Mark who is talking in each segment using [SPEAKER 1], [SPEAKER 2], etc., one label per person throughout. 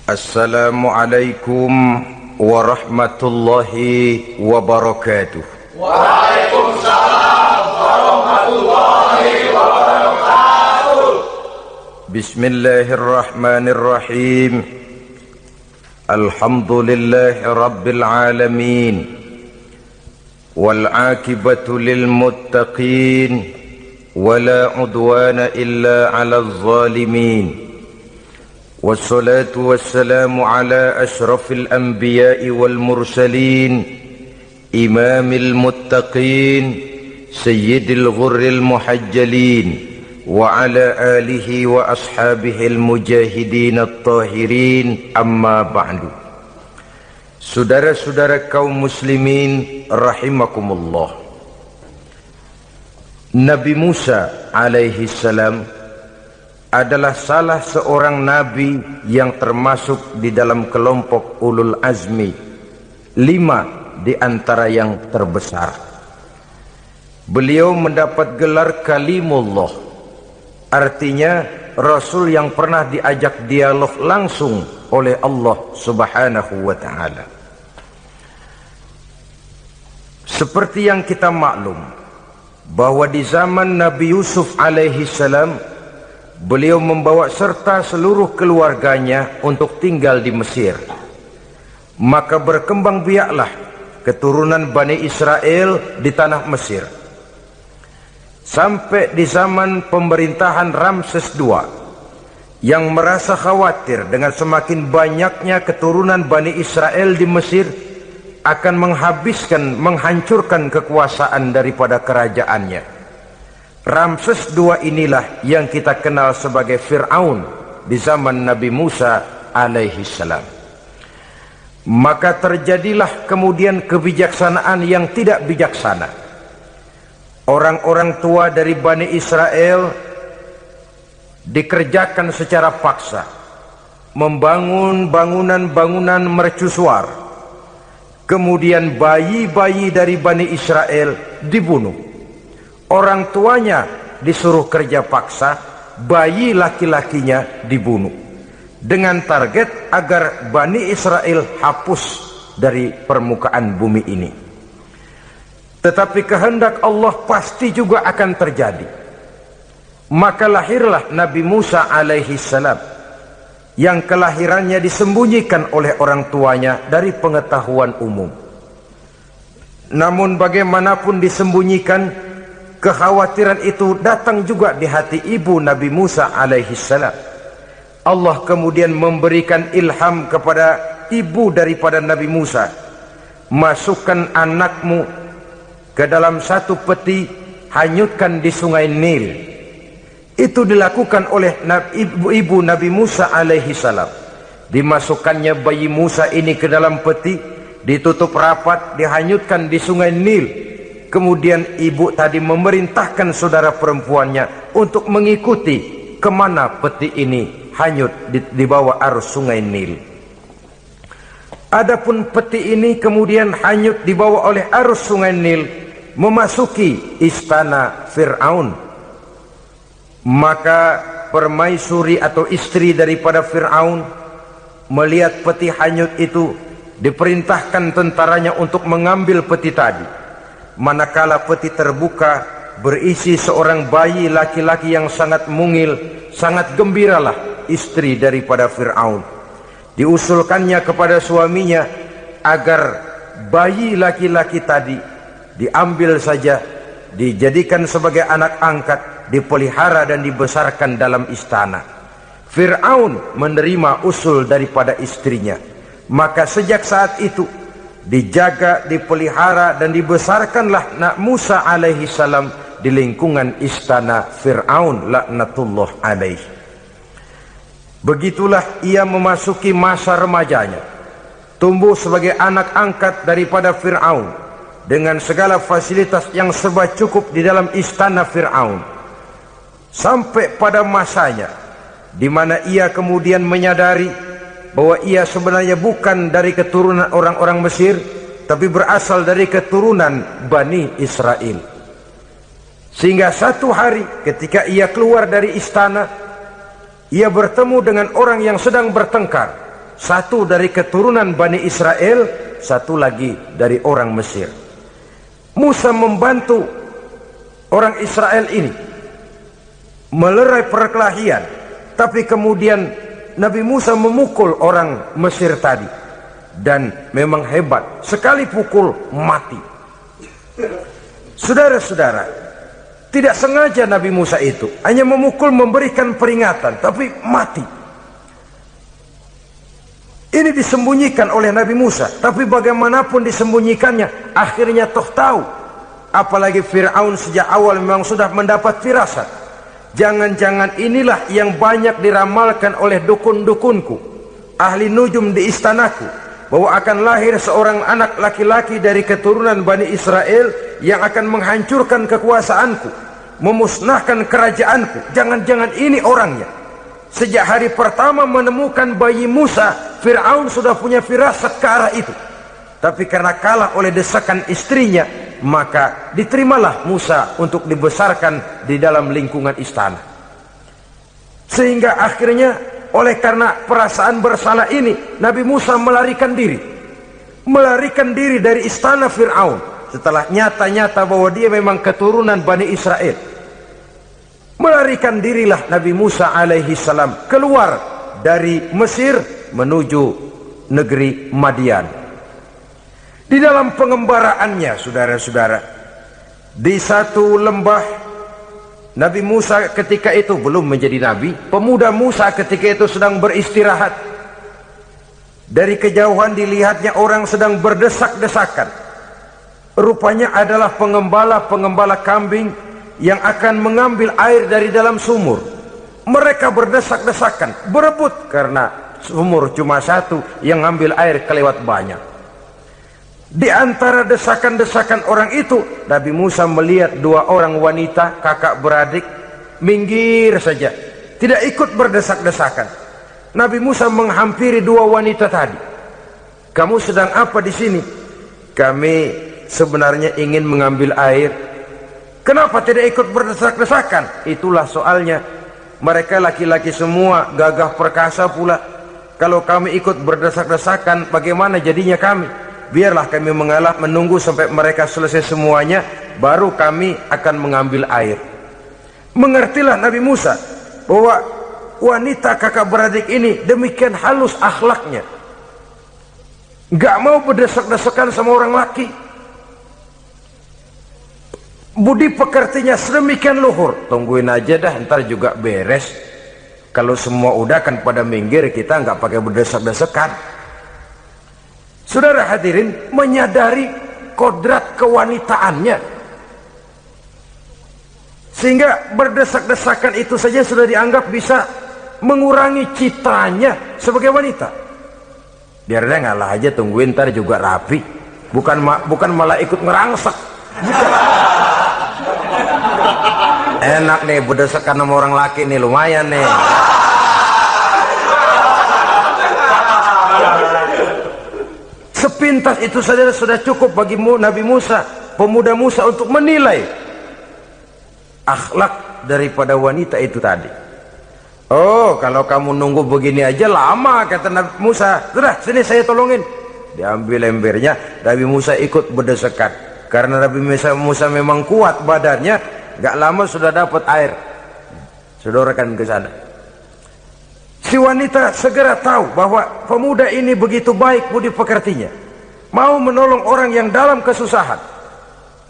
[SPEAKER 1] Assalamualaikum warahmatullahi wabarakatuh.
[SPEAKER 2] Waalaikumsalam warahmatullahi wabarakatuh.
[SPEAKER 1] Bismillahirrahmanirrahim. Alhamdulillahi rabbil alamin. Wal aqibatu lil muttaqin. Wala udwana illa 'alal zalimin. والصلاة والسلام على أشرف الأنبياء والمرسلين إمام المتقين سيد الغر المحجلين وعلى آله وأصحابه المجاهدين الطاهرين أما بعد. Saudara-saudara kaum muslimin rahimakumullah, Nabi Musa alaihi salam adalah salah seorang nabi yang termasuk di dalam kelompok ulul azmi, 5 di antara yang terbesar. Beliau mendapat gelar kalimullah, artinya rasul yang pernah diajak dialog langsung oleh Allah subhanahu wa ta'ala. Seperti yang kita maklum bahwa di zaman Nabi Yusuf alaihi salam, beliau membawa serta seluruh keluarganya untuk tinggal di Mesir. Maka berkembang biaklah keturunan Bani Israel di tanah Mesir. Sampai di zaman pemerintahan Ramses II, yang merasa khawatir dengan semakin banyaknya keturunan Bani Israel di Mesir akan menghancurkan kekuasaan daripada kerajaannya. Ramses II inilah yang kita kenal sebagai Fir'aun di zaman Nabi Musa alaihi salam. Maka terjadilah kemudian kebijaksanaan yang tidak bijaksana. Orang-orang tua dari Bani Israel dikerjakan secara paksa, membangun bangunan-bangunan mercusuar. Kemudian bayi-bayi dari Bani Israel dibunuh. Orang tuanya disuruh kerja paksa, bayi laki-lakinya dibunuh, dengan target agar Bani Israel hapus dari permukaan bumi ini. Tetapi kehendak Allah pasti juga akan terjadi. Maka lahirlah Nabi Musa alaihi salam, yang kelahirannya disembunyikan oleh orang tuanya dari pengetahuan umum. Namun bagaimanapun disembunyikan, kekhawatiran itu datang juga di hati ibu Nabi Musa alaihi salam. Allah kemudian memberikan ilham kepada ibu daripada Nabi Musa, masukkan anakmu ke dalam satu peti, hanyutkan di sungai Nil. Itu dilakukan oleh ibu Nabi Musa alaihi salam. Dimasukkannya bayi Musa ini ke dalam peti, ditutup rapat, dihanyutkan di sungai Nil. Kemudian ibu tadi memerintahkan saudara perempuannya untuk mengikuti kemana peti ini hanyut di bawah arus sungai Nil. Adapun peti ini kemudian hanyut dibawa oleh arus sungai Nil, memasuki istana Fir'aun. Maka permaisuri atau istri daripada Fir'aun melihat peti hanyut itu, diperintahkan tentaranya untuk mengambil peti tadi. Manakala peti terbuka, berisi seorang bayi laki-laki yang sangat mungil, sangat gembiralah istri daripada Fir'aun. Diusulkannya kepada suaminya agar bayi laki-laki tadi diambil saja, dijadikan sebagai anak angkat, dipelihara dan dibesarkan dalam istana. Fir'aun menerima usul daripada istrinya. Maka sejak saat itu dijaga, dipelihara dan dibesarkanlah Nabi Musa alaihi salam di lingkungan istana Fir'aun laknatullah alaih. Begitulah ia memasuki masa remajanya, tumbuh sebagai anak angkat daripada Fir'aun dengan segala fasilitas yang serba cukup di dalam istana Fir'aun, sampai pada masanya di mana ia kemudian menyadari bahwa ia sebenarnya bukan dari keturunan orang-orang Mesir, tapi berasal dari keturunan Bani Israel. Sehingga satu hari ketika ia keluar dari istana, ia bertemu dengan orang yang sedang bertengkar satu dari keturunan Bani Israel, satu lagi dari orang Mesir. Musa membantu orang Israel ini melerai perkelahian, tapi kemudian Nabi Musa memukul orang Mesir tadi, dan memang hebat, sekali pukul mati. Saudara-saudara, tidak sengaja Nabi Musa itu hanya memukul, memberikan peringatan, tapi mati. Ini disembunyikan oleh Nabi Musa, tapi bagaimanapun disembunyikannya, akhirnya toh tahu. Apalagi Fir'aun sejak awal memang sudah mendapat firasat. Jangan-jangan inilah yang banyak diramalkan oleh dukun-dukunku, ahli nujum di istanaku, bahwa akan lahir seorang anak laki-laki dari keturunan Bani Israel yang akan menghancurkan kekuasaanku, memusnahkan kerajaanku. Jangan-jangan ini orangnya. Sejak hari pertama menemukan bayi Musa, Fir'aun sudah punya firasat ke arah itu. Tapi karena kalah oleh desakan istrinya, maka diterimalah Musa untuk dibesarkan di dalam lingkungan istana. Sehingga akhirnya oleh karena perasaan bersalah ini, Nabi Musa melarikan diri. Melarikan diri dari istana Fir'aun setelah nyata-nyata bahwa dia memang keturunan Bani Israel. Melarikan dirilah Nabi Musa alaihi salam keluar dari Mesir menuju negeri Madian. Di dalam pengembaraannya, saudara-saudara, di satu lembah, Nabi Musa ketika itu belum menjadi nabi. Pemuda Musa ketika itu sedang beristirahat. Dari kejauhan dilihatnya orang sedang berdesak-desakan. Rupanya adalah pengembala-pengembala kambing yang akan mengambil air dari dalam sumur. Mereka berdesak-desakan, berebut karena sumur cuma satu, yang ngambil air kelewat banyak. Di antara desakan-desakan orang itu, Nabi Musa melihat dua orang wanita kakak beradik minggir saja, tidak ikut berdesak-desakan. Nabi Musa menghampiri dua wanita tadi. Kamu sedang apa di sini? Kami sebenarnya ingin mengambil air. Kenapa tidak ikut berdesak-desakan? Itulah soalnya. Mereka laki-laki semua, gagah perkasa pula. Kalau kami ikut berdesak-desakan, bagaimana jadinya kami? Biarlah kami mengalah menunggu sampai mereka selesai semuanya, baru kami akan mengambil air. Mengertilah Nabi Musa bahwa wanita kakak beradik ini demikian halus akhlaknya, gak mau berdesak-desakan sama orang laki. Budi pekertinya sedemikian luhur. Tungguin aja dah, ntar juga beres. Kalau semua udah kan pada minggir, kita nggak pakai berdesak-desakan. Saudara hadirin, menyadari kodrat kewanitaannya, sehingga berdesak-desakan itu saja sudah dianggap bisa mengurangi citranya sebagai wanita. Biar dia ngalah aja, tungguin ntar juga rapi. Bukan malah ikut ngerangsak. Enak nih berdesakan sama orang laki nih, lumayan nih. Sepintas itu saja sudah cukup bagi Nabi Musa, pemuda Musa, untuk menilai akhlak daripada wanita itu tadi. Oh, kalau kamu nunggu begini aja lama, kata Nabi Musa. Sudah, sini saya tolongin. Diambil embernya, Nabi Musa ikut berdesakan. Karena Nabi Musa memang kuat badannya, gak lama sudah dapat air. Sodorkan ke sana. Si wanita segera tahu bahwa pemuda ini begitu baik budi pekertinya, mau menolong orang yang dalam kesusahan.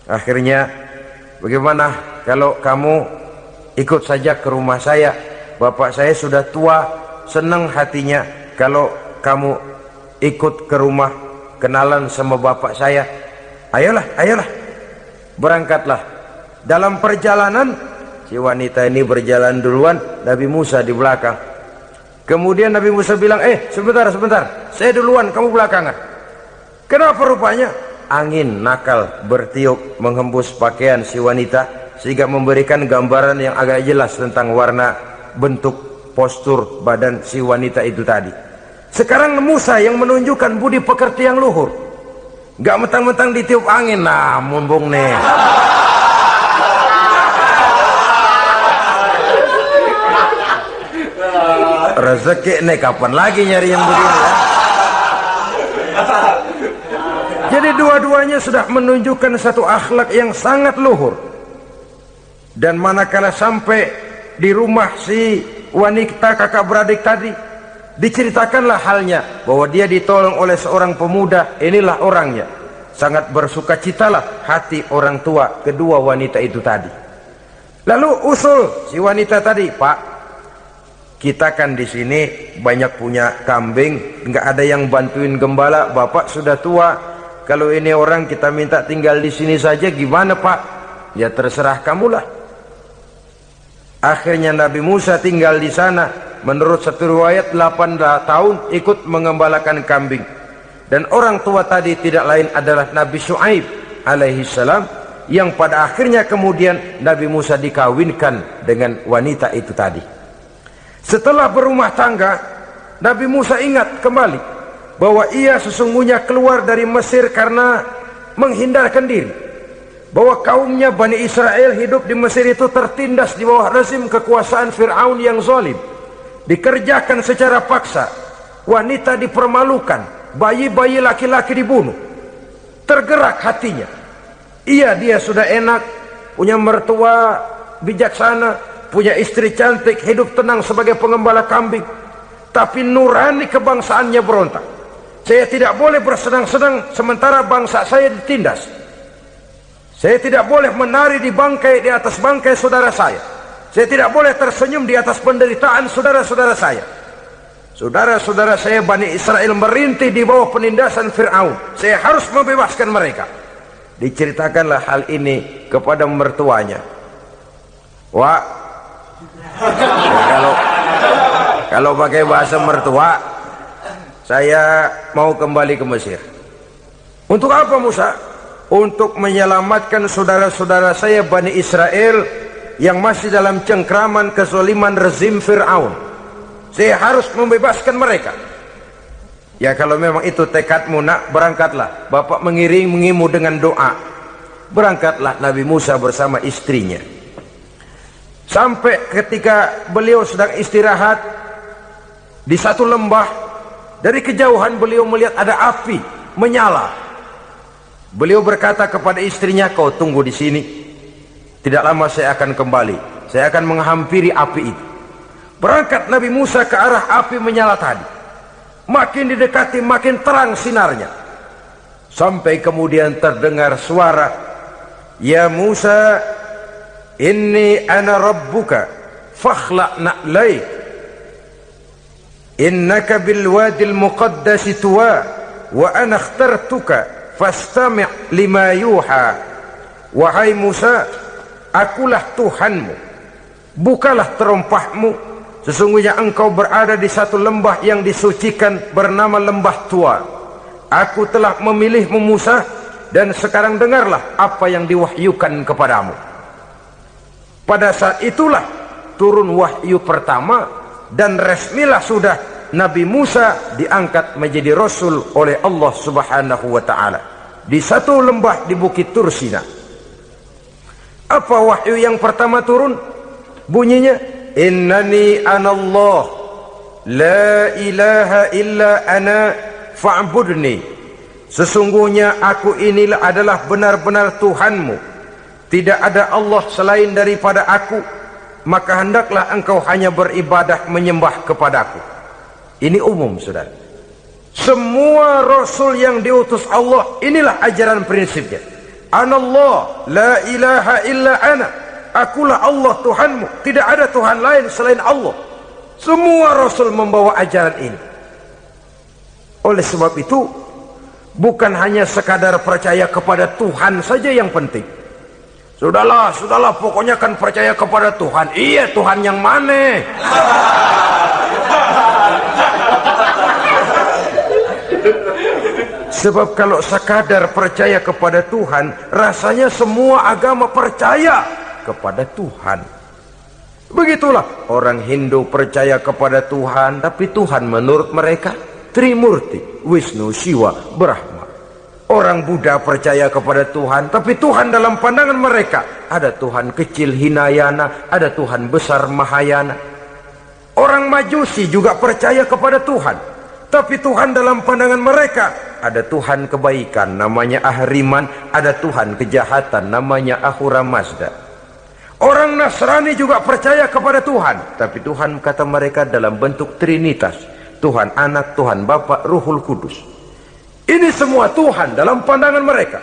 [SPEAKER 1] Akhirnya, bagaimana kalau kamu ikut saja ke rumah saya? Bapak saya sudah tua, senang hatinya kalau kamu ikut ke rumah, kenalan sama bapak saya. Ayolah, ayolah, berangkatlah. Dalam perjalanan, si wanita ini berjalan duluan, Nabi Musa di belakang. Kemudian Nabi Musa bilang, sebentar, saya duluan, kamu belakangan. Kenapa rupanya? Angin nakal bertiup menghembus pakaian si wanita, sehingga memberikan gambaran yang agak jelas tentang warna, bentuk, postur badan si wanita itu tadi. Sekarang Musa yang menunjukkan budi pekerti yang luhur. Gak mentang-mentang ditiup angin, nah mumpung nih. rezeki nih kapan lagi nyari yang begini ya? Jadi dua-duanya sudah menunjukkan satu akhlak yang sangat luhur. Dan manakala sampai di rumah si wanita kakak beradik tadi, diceritakanlah halnya bahwa dia ditolong oleh seorang pemuda. Inilah orangnya. Sangat bersukacitalah hati orang tua kedua wanita itu tadi. Lalu usul si wanita tadi, Pak, kita kan di sini banyak punya kambing, nggak ada yang bantuin gembala. Bapak sudah tua. Kalau ini orang kita minta tinggal di sini saja, gimana Pak? Ya terserah kamulah. Akhirnya Nabi Musa tinggal di sana. Menurut satu riwayat 8 tahun ikut mengembalakan kambing. Dan orang tua tadi tidak lain adalah Nabi Syuaib alaihi salam, yang pada akhirnya kemudian Nabi Musa dikawinkan dengan wanita itu tadi. Setelah berumah tangga, Nabi Musa ingat kembali bahwa ia sesungguhnya keluar dari Mesir karena menghindarkan diri, bahwa kaumnya Bani Israel hidup di Mesir itu tertindas di bawah rezim kekuasaan Fir'aun yang zalim, dikerjakan secara paksa, wanita dipermalukan, bayi-bayi laki-laki dibunuh. Tergerak hatinya, dia sudah enak, punya mertua bijaksana, punya istri cantik, hidup tenang sebagai pengembala kambing, tapi nurani kebangsaannya berontak. Saya tidak boleh bersenang-senang sementara bangsa saya ditindas. Saya tidak boleh menari di atas bangkai saudara saya. Saya tidak boleh tersenyum di atas penderitaan saudara-saudara saya. Saudara-saudara saya Bani Israel merintih di bawah penindasan Fir'aun. Saya harus membebaskan mereka. Diceritakanlah hal ini kepada mertuanya. Wah, kalau pakai bahasa mertua, saya mau kembali ke Mesir. Untuk apa Musa? Untuk menyelamatkan saudara-saudara saya Bani Israel yang masih dalam cengkraman kezaliman rezim Fir'aun. Saya harus membebaskan mereka. Ya kalau memang itu tekadmu nak, berangkatlah. Bapak mengiringimu dengan doa. Berangkatlah Nabi Musa bersama istrinya. Sampai ketika beliau sedang istirahat di satu lembah, dari kejauhan beliau melihat ada api menyala. Beliau berkata kepada istrinya, kau tunggu di sini. Tidak lama saya akan kembali. Saya akan menghampiri api itu. Berangkat Nabi Musa ke arah api menyala tadi. Makin didekati makin terang sinarnya. Sampai kemudian terdengar suara, ya Musa, inni ana rabbuka fakhla' na'laik. Innaka bil wadil muqaddasi tuwa wa ana ikhtartuka fastami' lima yuha. Wahai Musa, akulah Tuhanmu, bukalah terompahmu, sesungguhnya engkau berada di satu lembah yang disucikan bernama lembah Tua. Aku telah memilihmu Musa, dan sekarang dengarlah apa yang diwahyukan kepadamu. Pada saat itulah turun wahyu pertama, dan resmilah sudah Nabi Musa diangkat menjadi Rasul oleh Allah subhanahu wa ta'ala di satu lembah di Bukit Tursina. Apa wahyu yang pertama turun? Bunyinya, innani anallah la ilaha illa ana fa'budni. Sesungguhnya aku inilah adalah benar-benar Tuhanmu, tidak ada Allah selain daripada aku, maka hendaklah engkau hanya beribadah menyembah kepadaku. Ini umum saudara. Semua Rasul yang diutus Allah, inilah ajaran prinsipnya. Anallah la ilaha illa ana. Akulah Allah Tuhanmu, tidak ada Tuhan lain selain Allah. Semua Rasul membawa ajaran ini. Oleh sebab itu, bukan hanya sekadar percaya kepada Tuhan saja yang penting. Sudahlah, pokoknya kan percaya kepada Tuhan. Iya, Tuhan yang mana? Sebab kalau sekadar percaya kepada Tuhan, rasanya semua agama percaya kepada Tuhan. Begitulah orang Hindu percaya kepada Tuhan, tapi Tuhan menurut mereka Trimurti, Wisnu, Siwa, Brahma. Orang Buddha percaya kepada Tuhan, tapi Tuhan dalam pandangan mereka ada Tuhan kecil Hinayana, ada Tuhan besar Mahayana. Orang Majusi juga percaya kepada Tuhan, tapi Tuhan dalam pandangan mereka ada Tuhan kebaikan namanya Ahriman, ada Tuhan kejahatan namanya Ahura Mazda. Orang Nasrani juga percaya kepada Tuhan, tapi Tuhan kata mereka dalam bentuk Trinitas, Tuhan Anak, Tuhan Bapa, Ruhul Kudus. Ini semua Tuhan dalam pandangan mereka.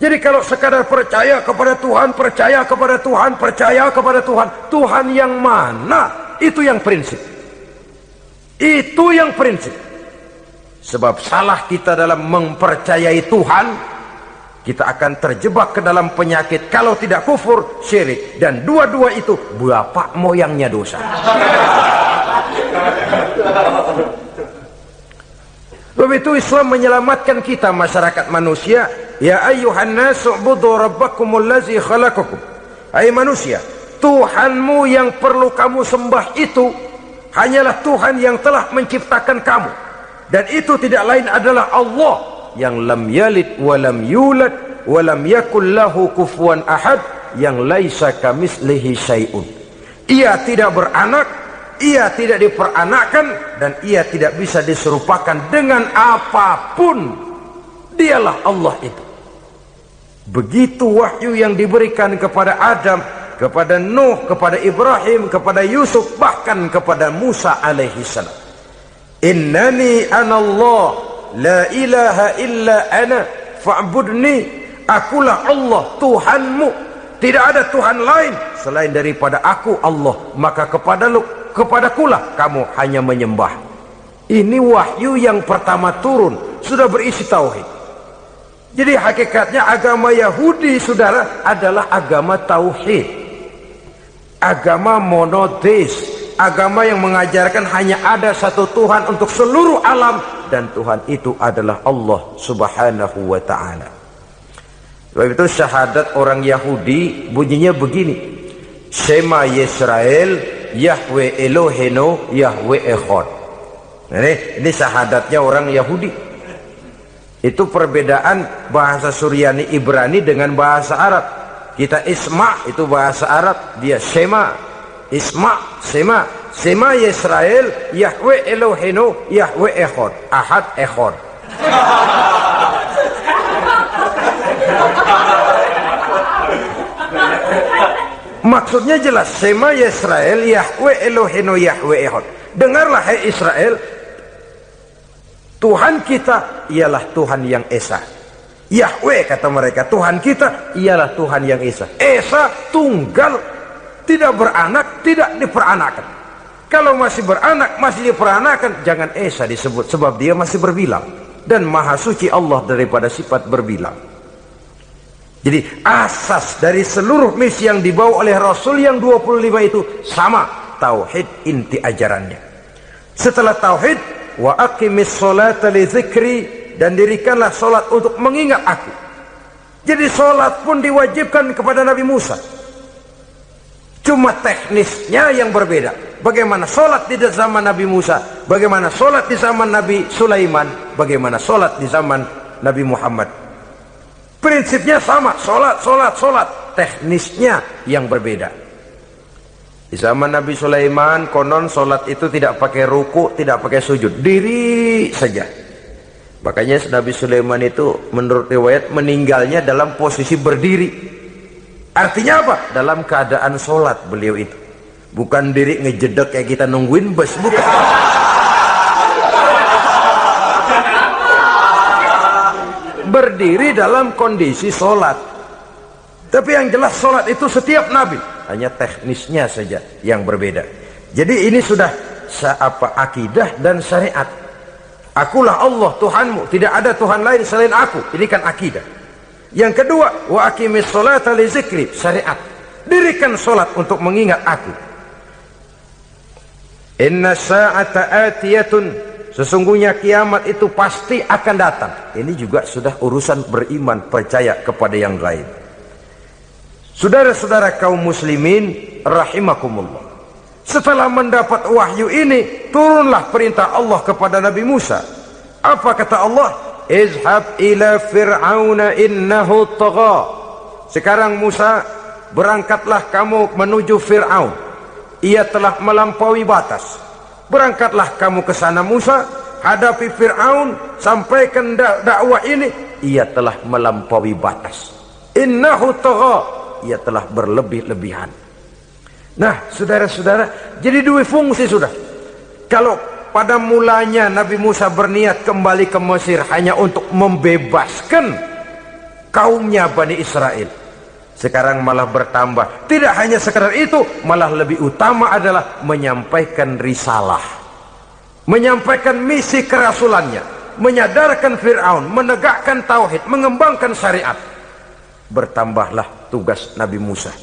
[SPEAKER 1] Jadi kalau sekadar percaya kepada Tuhan, percaya kepada Tuhan, percaya kepada Tuhan, Tuhan yang mana? Itu yang prinsip. Itu yang prinsip. Sebab salah kita dalam mempercayai Tuhan, kita akan terjebak ke dalam penyakit kalau tidak kufur, syirik, dan dua-dua itu bapak moyangnya dosa. Begitu Islam menyelamatkan kita masyarakat manusia. Ya ayyuhan nasu ubudu rabbakumul ladzi khalaqakum. Hai manusia, Tuhanmu yang perlu kamu sembah itu hanyalah Tuhan yang telah menciptakan kamu, dan itu tidak lain adalah Allah yang lam yalid wa lam yulad wa lam yakul lahu kufuwan ahad, yang laisa kamitslihi syai'un. Ia tidak beranak, ia tidak diperanakkan, dan ia tidak bisa diserupakan dengan apapun. Dialah Allah itu. Begitu wahyu yang diberikan kepada Adam, kepada Nuh, kepada Ibrahim, kepada Yusuf, bahkan kepada Musa alaihissalam. Innani anallah la ilaha illa ana fa'budni. Akulah Allah Tuhanmu, tidak ada Tuhan lain selain daripada aku Allah, maka kepadakulah kamu hanya menyembah. Ini wahyu yang pertama turun, sudah berisi tauhid. Jadi hakikatnya agama Yahudi, saudara, adalah agama tauhid, agama monoteis, agama yang mengajarkan hanya ada satu Tuhan untuk seluruh alam, dan Tuhan itu adalah Allah subhanahu wa ta'ala. Sebab itu syahadat orang Yahudi bunyinya begini: Shema Yisrael Yahweh Eloheno Yahweh Echad. Ini syahadatnya orang Yahudi. Itu perbedaan bahasa Suryani Ibrani dengan bahasa Arab. Kita Isma itu bahasa Arab, dia Shema. Isma, Shema. Shema Yisrael Yahweh Eloheno Yahweh Echad. Ahad Echad. Maksudnya jelas, Shema Yisrael Yahweh Eloheno Yahweh Echad. Dengarlah hai Israel, Tuhan kita ialah Tuhan yang Esa. Yahweh kata mereka, Tuhan kita ialah Tuhan yang Esa. Esa tunggal, tidak beranak, tidak diperanakan. Kalau masih beranak, masih diperanakan, jangan Esa disebut, sebab dia masih berbilang. Dan maha suci Allah daripada sifat berbilang. Jadi asas dari seluruh misi yang dibawa oleh Rasul yang 25 itu sama, tauhid inti ajarannya. Setelah tauhid, wa aqimis sholata li dzikri, dan dirikanlah solat untuk mengingat aku. Jadi solat pun diwajibkan kepada Nabi Musa, cuma teknisnya yang berbeda. Bagaimana solat di zaman Nabi Musa, bagaimana solat di zaman Nabi Sulaiman, bagaimana solat di zaman Nabi Muhammad. Prinsipnya sama, solat, teknisnya yang berbeda. Di zaman Nabi Sulaiman konon solat itu tidak pakai ruku, tidak pakai sujud, diri saja. Makanya Nabi Sulaiman itu menurut riwayat meninggalnya dalam posisi berdiri. Artinya apa? Dalam keadaan solat beliau itu. Bukan diri ngejedek kayak kita nungguin bus, bukan. Berdiri dalam kondisi solat. Tapi yang jelas solat itu setiap Nabi, hanya teknisnya saja yang berbeda. Jadi ini sudah akidah dan syariat. Akulah Allah Tuhanmu, tidak ada Tuhan lain selain aku. Ini kan akidah. Yang kedua, wa aqimis sholata li dzikri, syariat. Dirikan solat untuk mengingat aku. Inna sa'ata atiyatun, sesungguhnya kiamat itu pasti akan datang. Ini juga sudah urusan beriman, percaya kepada yang gaib. Saudara-saudara kaum muslimin rahimakumullah, setelah mendapat wahyu ini, turunlah perintah Allah kepada Nabi Musa. Apa kata Allah? Izhab ila fir'auna innahu tagha. Sekarang Musa, berangkatlah kamu menuju Fir'aun. ia telah melampaui batas. Berangkatlah kamu ke sana Musa, hadapi Fir'aun, sampaikan dakwah ini. Ia telah melampaui batas. Innahu tagha, ia telah berlebih-lebihan. Nah, saudara-saudara, jadi dua fungsi sudah. Kalau pada mulanya Nabi Musa berniat kembali ke Mesir hanya untuk membebaskan kaumnya Bani Israel, sekarang malah bertambah. Tidak hanya sekadar itu, malah lebih utama adalah menyampaikan risalah, menyampaikan misi kerasulannya, menyadarkan Fir'aun, menegakkan tauhid, mengembangkan syariat. Bertambahlah tugas Nabi Musa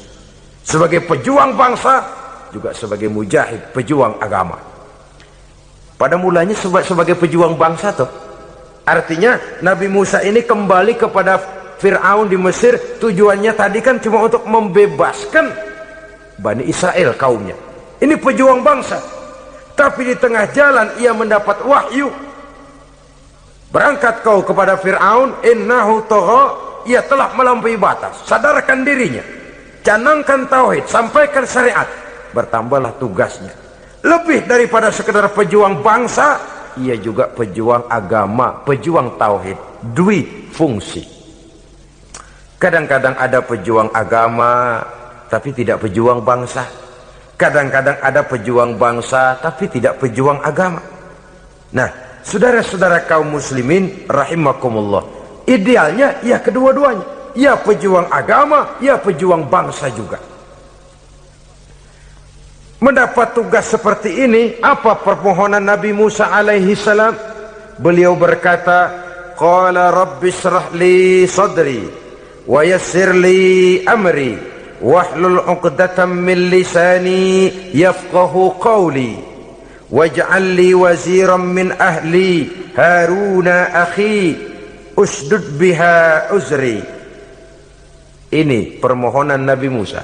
[SPEAKER 1] sebagai pejuang bangsa, juga sebagai mujahid, pejuang agama. Pada mulanya sebagai pejuang bangsa tuh, artinya Nabi Musa ini kembali kepada Fir'aun di Mesir, tujuannya tadi kan cuma untuk membebaskan Bani Israel kaumnya. Ini pejuang bangsa. Tapi di tengah jalan ia mendapat wahyu. Berangkat kau kepada Fir'aun, innahu tagha, ia telah melampaui batas. Sadarkan dirinya, canangkan tauhid, sampaikan syariat. Bertambahlah tugasnya. Lebih daripada sekedar pejuang bangsa, ia juga pejuang agama, pejuang tauhid. Dwi fungsi. Kadang-kadang ada pejuang agama tapi tidak pejuang bangsa. Kadang-kadang ada pejuang bangsa tapi tidak pejuang agama. Nah, saudara-saudara kaum muslimin rahimakumullah, idealnya ya kedua-duanya. Ya pejuang agama, ya pejuang bangsa juga. Mendapat tugas seperti ini, apa permohonan Nabi Musa alaihi salam? Beliau berkata, qala rabbi shrah li sadri wa yassir li amri wahlul 'uqdatam min lisani yafqahu qawli waj'al li waziran min ahli haruna akhi usdud biha uzri. Ini permohonan Nabi Musa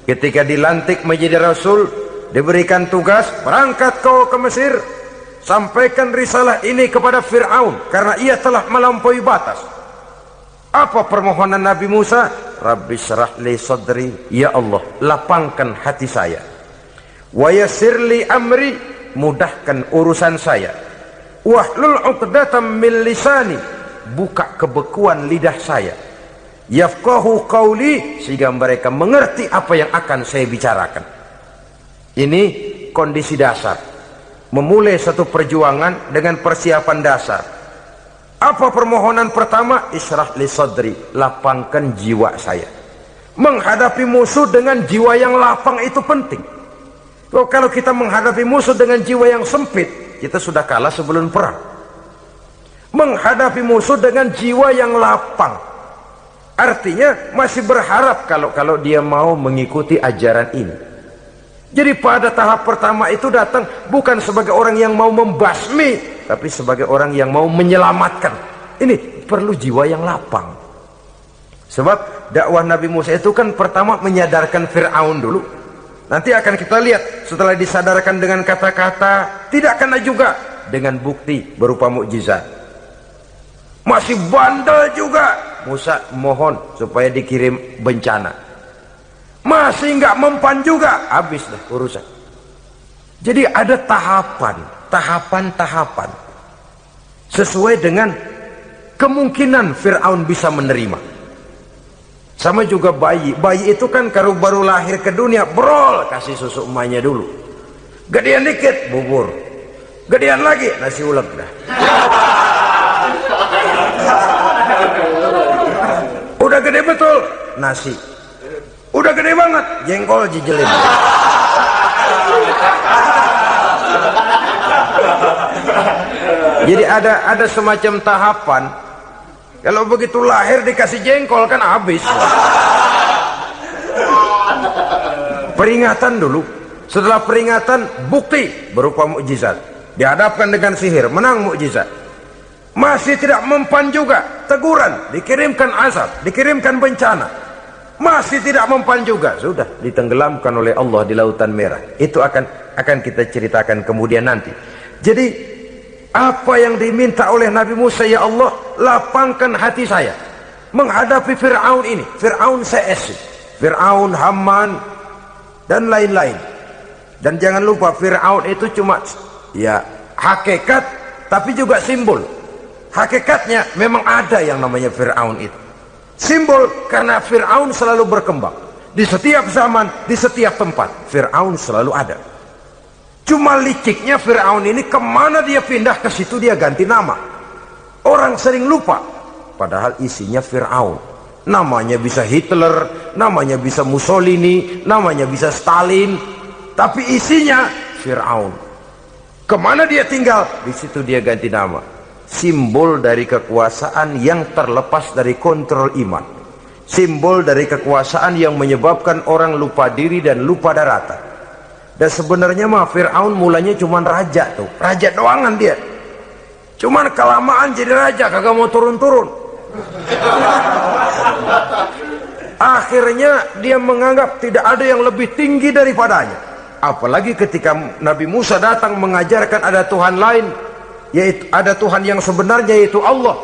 [SPEAKER 1] ketika dilantik menjadi rasul, diberikan tugas, berangkat kau ke Mesir, sampaikan risalah ini kepada Fir'aun karena ia telah melampaui batas. Apa permohonan Nabi Musa? Rabbi syrah li sadri, ya Allah, lapangkan hati saya. Wa yassir li amri, mudahkan urusan saya. Wahlul 'uqdatam min lisani, buka kebekuan lidah saya. Yafqahu qawli, sehingga mereka mengerti apa yang akan saya bicarakan. Ini kondisi dasar. Memulai satu perjuangan dengan persiapan dasar. Apa permohonan pertama? Isyrah li sadri, lapangkan jiwa saya. Menghadapi musuh dengan jiwa yang lapang itu penting. Kalau kita menghadapi musuh dengan jiwa yang sempit, kita sudah kalah sebelum perang. Menghadapi musuh dengan jiwa yang lapang, artinya masih berharap kalau dia mau mengikuti ajaran ini. Jadi pada tahap pertama itu datang bukan sebagai orang yang mau membasmi, tapi sebagai orang yang mau menyelamatkan. Ini perlu jiwa yang lapang. Sebab dakwah Nabi Musa itu kan pertama menyadarkan Fir'aun dulu. Nanti akan kita lihat setelah disadarkan dengan kata-kata, tidak kena juga dengan bukti berupa mukjizat. Masih bandel juga. Musa mohon supaya dikirim bencana. Masih nggak mempan juga, habis deh urusan. Jadi ada tahapan sesuai dengan kemungkinan Fir'aun bisa menerima. Sama juga bayi itu kan kalau baru lahir ke dunia, brol, kasih susu emaknya dulu. Gedean dikit, bubur. Gedean lagi, nasi ulek dah. Udah gede betul, nasi. Udah gede banget, jengkol jijelin. Jadi ada semacam tahapan. Kalau begitu lahir dikasih jengkol kan habis. Peringatan dulu. Setelah peringatan, bukti berupa mukjizat. Dihadapkan dengan sihir, menang mukjizat. Masih tidak mempan juga, teguran, dikirimkan azab, dikirimkan bencana. Masih tidak mempan juga, sudah ditenggelamkan oleh Allah di Lautan Merah. Itu akan kita ceritakan kemudian nanti. Jadi apa yang diminta oleh Nabi Musa, ya Allah, lapangkan hati saya menghadapi Fir'aun ini. Fir'aun CS, Fir'aun, Haman dan lain-lain. Dan jangan lupa Fir'aun itu cuma ya hakikat tapi juga simbol. Hakikatnya memang ada yang namanya Fir'aun itu. Simbol karena Fir'aun selalu berkembang. Di setiap zaman, di setiap tempat Fir'aun selalu ada. Cuma liciknya Fir'aun ini kemana dia pindah, ke situ dia ganti nama. Orang sering lupa padahal isinya Fir'aun. Namanya bisa Hitler, namanya bisa Mussolini, namanya bisa Stalin, tapi isinya Fir'aun. Kemana dia tinggal, di situ dia ganti nama. Simbol dari kekuasaan yang terlepas dari kontrol iman. Simbol dari kekuasaan yang menyebabkan orang lupa diri dan lupa daratan. Dan sebenarnya mah Fir'aun mulanya cuma raja tuh, raja doangan dia. Cuman kelamaan jadi raja kagak mau turun-turun. Akhirnya dia menganggap tidak ada yang lebih tinggi daripadanya. Apalagi ketika Nabi Musa datang mengajarkan ada Tuhan lain, yaitu ada Tuhan yang sebenarnya yaitu Allah.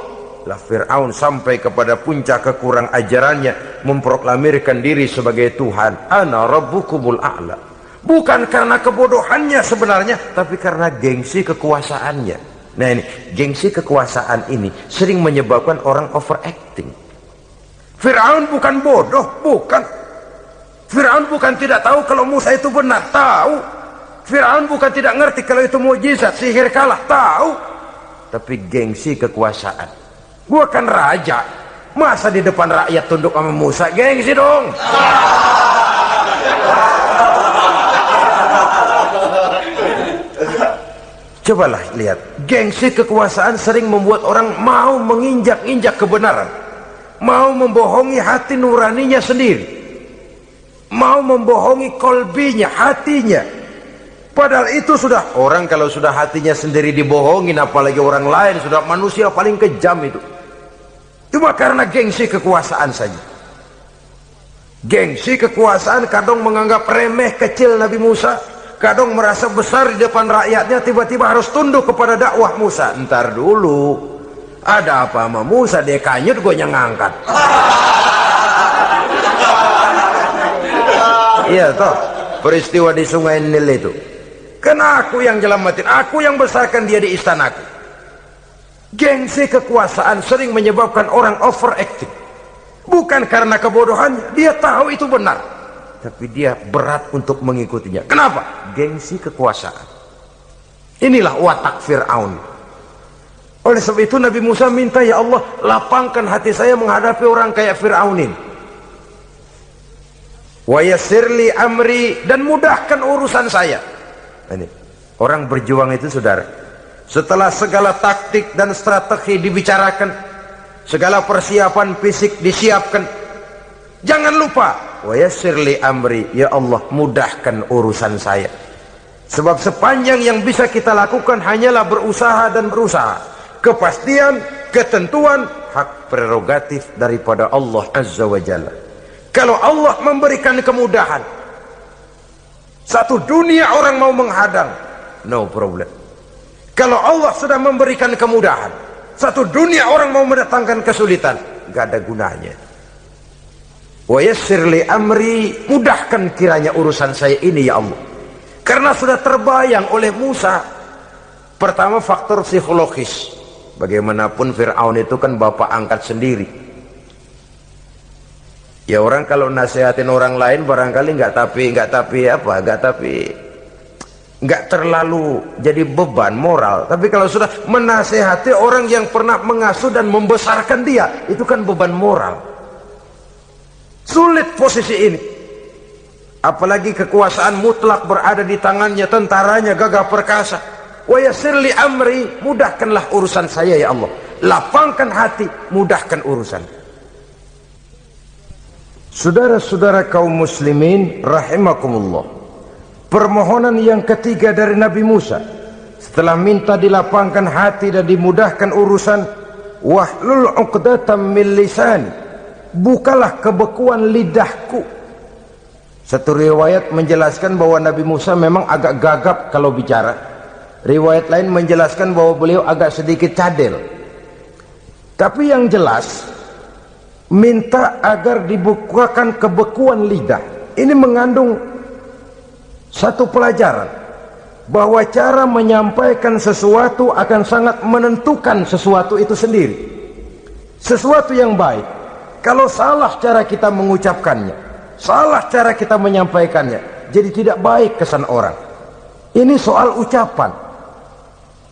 [SPEAKER 1] Lah Fir'aun sampai kepada puncak kekurang ajarannya memproklamirkan diri sebagai Tuhan. Ana rabbukumul a'la. Bukan karena kebodohannya sebenarnya, tapi karena gengsi kekuasaannya. Nah ini, gengsi kekuasaan ini sering menyebabkan orang overacting. Fir'aun bukan bodoh, bukan. Fir'aun bukan tidak tahu kalau Musa itu benar, tahu. Fir'aun bukan tidak ngerti kalau itu mukjizat, sihir kalah, tahu. Tapi gengsi kekuasaan. Gua kan raja, masa di depan rakyat tunduk sama Musa? Gengsi dong. Cobalah lihat, gengsi kekuasaan sering membuat orang mau menginjak-injak kebenaran, mau membohongi hati nuraninya sendiri, mau membohongi kolbinya, hatinya. Padahal itu sudah, orang kalau sudah hatinya sendiri dibohongin, apalagi orang lain, sudah manusia paling kejam itu. Cuma karena gengsi kekuasaan saja. Gengsi kekuasaan kadang menganggap remeh kecil Nabi Musa, kadang merasa besar di depan rakyatnya, tiba-tiba harus tunduk kepada dakwah Musa. Ntar dulu, ada apa sama Musa? Dia kanyut, gue yang ngangkat. Iya toh, peristiwa di Sungai Nil itu. Karena aku yang nyelamatin, aku yang besarkan dia di istanaku. Gengsi kekuasaan sering menyebabkan orang overacting. Bukan karena kebodohannya, dia tahu itu benar, tapi dia berat untuk mengikutinya. Kenapa? Gengsi kekuasaan. Inilah watak Fir'aun. Oleh sebab itu Nabi Musa minta, ya Allah, lapangkan hati saya menghadapi orang kayak Fir'aun ini. Wa yassirli amri, dan mudahkan urusan saya. Ini orang berjuang itu, saudara, setelah segala taktik dan strategi dibicarakan, segala persiapan fisik disiapkan, jangan lupa wa yassirli amri, ya Allah, mudahkan urusan saya. Sebab sepanjang yang bisa kita lakukan hanyalah berusaha dan berusaha. Kepastian, ketentuan, hak prerogatif daripada Allah Azza wa Jalla. Kalau Allah memberikan kemudahan, satu dunia orang mau menghadang, no problem. Kalau Allah sudah memberikan kemudahan, satu dunia orang mau mendatangkan kesulitan, gak ada gunanya. Wa yassir li amri, mudahkan kiranya urusan saya ini ya Allah. Karena sudah terbayang oleh Musa. Pertama, faktor psikologis. Bagaimanapun Fir'aun itu kan bapak angkat sendiri. Ya orang kalau nasihatin orang lain barangkali nggak terlalu jadi beban moral. Tapi kalau sudah menasehati orang yang pernah mengasuh dan membesarkan dia, itu kan beban moral. Sulit posisi ini, apalagi kekuasaan mutlak berada di tangannya, tentaranya gagah perkasa. Wa yassir li amri, mudahkanlah urusan saya ya Allah. Lapangkan hati, mudahkan urusan. Saudara-saudara kaum muslimin rahimakumullah, permohonan yang ketiga dari Nabi Musa setelah minta dilapangkan hati dan dimudahkan urusan, wahlul 'uqdatam min lisani, bukalah kebekuan lidahku. Satu riwayat menjelaskan bahwa Nabi Musa memang agak gagap kalau bicara. Riwayat lain menjelaskan bahwa beliau agak sedikit cadel. Tapi yang jelas, minta agar dibukakan kebekuan lidah. Ini mengandung Satu pelajaran bahwa cara menyampaikan sesuatu akan sangat menentukan sesuatu itu sendiri. Sesuatu yang baik, kalau salah cara kita mengucapkannya, salah cara kita menyampaikannya, jadi tidak baik kesan orang. Ini soal ucapan.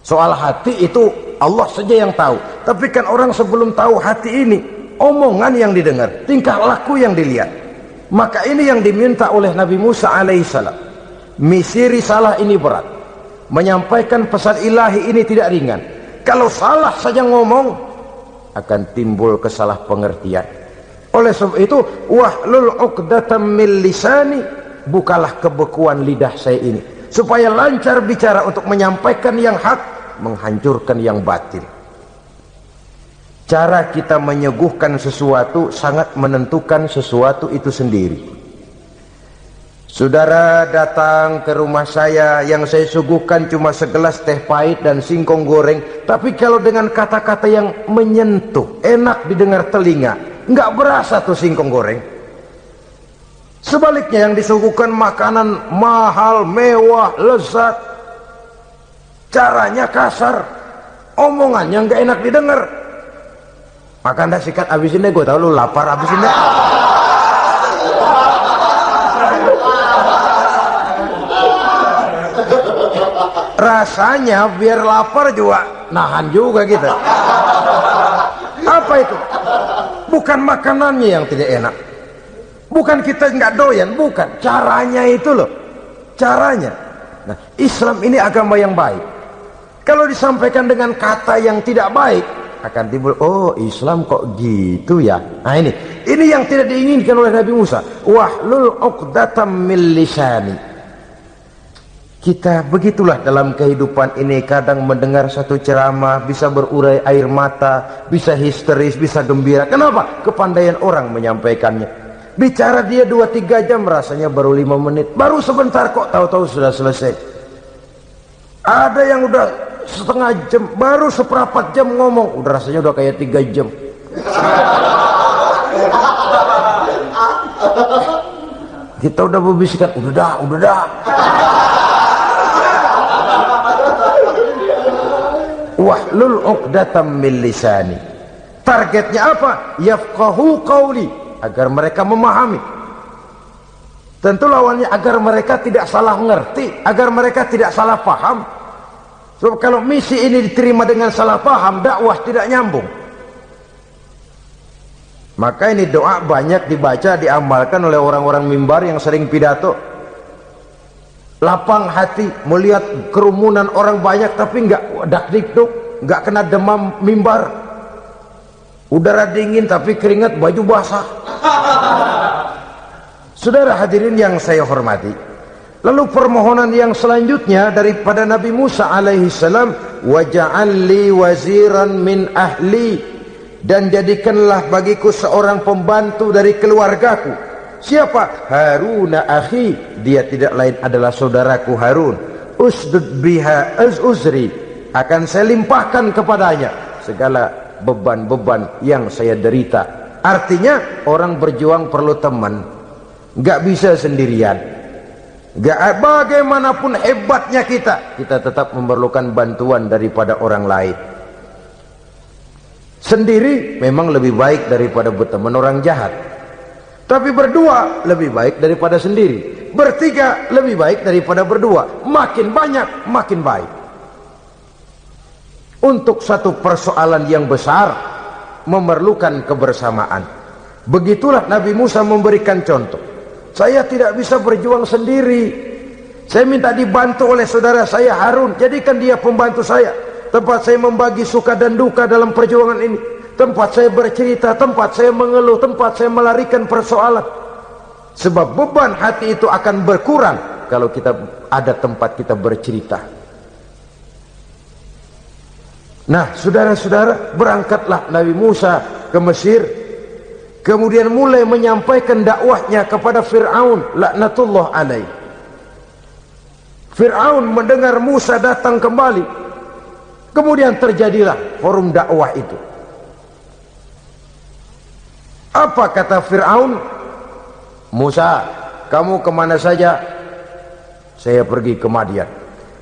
[SPEAKER 1] Soal hati itu Allah saja yang tahu. Tapi kan orang sebelum tahu hati ini, omongan yang didengar, tingkah laku yang dilihat. Maka ini yang diminta oleh Nabi Musa alaihissalam. Misi risalah ini berat, menyampaikan pesan ilahi ini tidak ringan. Kalau salah saja ngomong akan timbul kesalah pengertian. Oleh sebab itu, wahlul 'uqdatam min lisani, bukalah kebekuan lidah saya ini supaya lancar bicara untuk menyampaikan yang hak, menghancurkan yang batil. Cara kita menyuguhkan sesuatu sangat menentukan sesuatu itu sendiri. Saudara datang ke rumah saya, yang saya suguhkan cuma segelas teh pahit dan singkong goreng, tapi kalau dengan kata-kata yang menyentuh, enak didengar telinga, nggak berasa tuh singkong goreng. Sebaliknya yang disuguhkan makanan mahal, mewah, lezat, caranya kasar, omongannya nggak enak didengar. Maka anda sikat abis ini, gue tahu lu lapar abis ini. Rasanya biar lapar juga nahan juga gitu. Apa itu? Bukan makanannya yang tidak enak, bukan kita nggak doyan, bukan caranya itu loh, caranya. Nah, Islam ini agama yang baik. Kalau disampaikan dengan kata yang tidak baik, akan timbul, oh Islam kok gitu ya. Nah ini yang tidak diinginkan oleh Nabi Musa. Wahlul 'uqdatam min lisani. Kita begitulah dalam kehidupan ini, kadang mendengar satu ceramah bisa berurai air mata, bisa histeris, bisa gembira. Kenapa? Kepandaian orang menyampaikannya. Bicara dia 2-3 jam, rasanya baru 5 menit, baru sebentar kok tahu-tahu sudah selesai. Ada yang udah setengah jam, baru seperempat jam ngomong, udah rasanya udah kayak 3 jam. Kita udah berbisikkan, udah dah. Wahlul 'uqdatam min lisani. Targetnya apa? Yafqahu qawli, agar mereka memahami. Tentu lawannya agar mereka tidak salah mengerti, agar mereka tidak salah paham. Sebab kalau misi ini diterima dengan salah paham, dakwah tidak nyambung. Maka ini doa banyak dibaca, diamalkan oleh orang-orang mimbar yang sering pidato. Lapang hati melihat kerumunan orang banyak, tapi nggak dak-dikduk, nggak kena demam mimbar. Udara dingin tapi keringat, baju basah. Saudara hadirin yang saya hormati, lalu permohonan yang selanjutnya daripada Nabi Musa alaihi salam, waj'al li waziran min ahli, dan jadikanlah bagiku seorang pembantu dari keluargaku. Siapa? Haruna akhi, dia tidak lain adalah saudaraku Harun. Usdud biha uzri, akan saya limpahkan kepadanya segala beban-beban yang saya derita. Artinya orang berjuang perlu teman, nggak bisa sendirian. Nggak, bagaimanapun hebatnya kita tetap memerlukan bantuan daripada orang lain. Sendiri memang lebih baik daripada berteman orang jahat, tapi berdua lebih baik daripada sendiri. Bertiga lebih baik daripada berdua. Makin banyak makin baik. Untuk satu persoalan yang besar memerlukan kebersamaan. Begitulah Nabi Musa memberikan contoh. Saya tidak bisa berjuang sendiri, saya minta dibantu oleh saudara saya Harun. Jadikan dia pembantu saya, tempat saya membagi suka dan duka dalam perjuangan ini, tempat saya bercerita, tempat saya mengeluh, tempat saya melarikan persoalan. Sebab beban hati itu akan berkurang kalau kita ada tempat kita bercerita. Nah, saudara-saudara, berangkatlah Nabi Musa ke Mesir, kemudian mulai menyampaikan dakwahnya kepada Fir'aun laknatullah alaih. Fir'aun mendengar Musa datang kembali, kemudian terjadilah forum dakwah itu. Apa kata Fir'aun? Musa, kamu kemana saja? saya pergi ke Madian.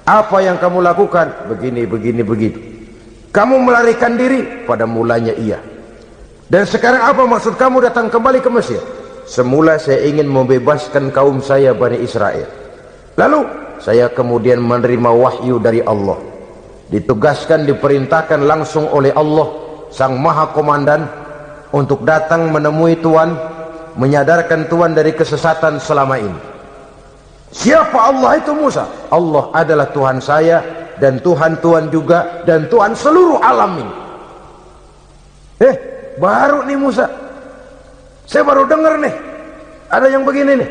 [SPEAKER 1] Apa yang kamu lakukan? Begini, begitu. Kamu melarikan diri? Pada mulanya iya. Dan sekarang apa maksud kamu datang kembali ke Mesir? Semula saya ingin membebaskan kaum saya Bani Israel. Lalu saya kemudian menerima wahyu dari Allah, ditugaskan, diperintahkan langsung oleh Allah Sang Maha Komandan untuk datang menemui Tuhan, menyadarkan Tuhan dari kesesatan selama ini. Siapa Allah itu Musa? Allah adalah Tuhan saya dan Tuhan juga dan Tuhan seluruh alam ini. Baru nih Musa, saya baru dengar nih ada yang begini nih.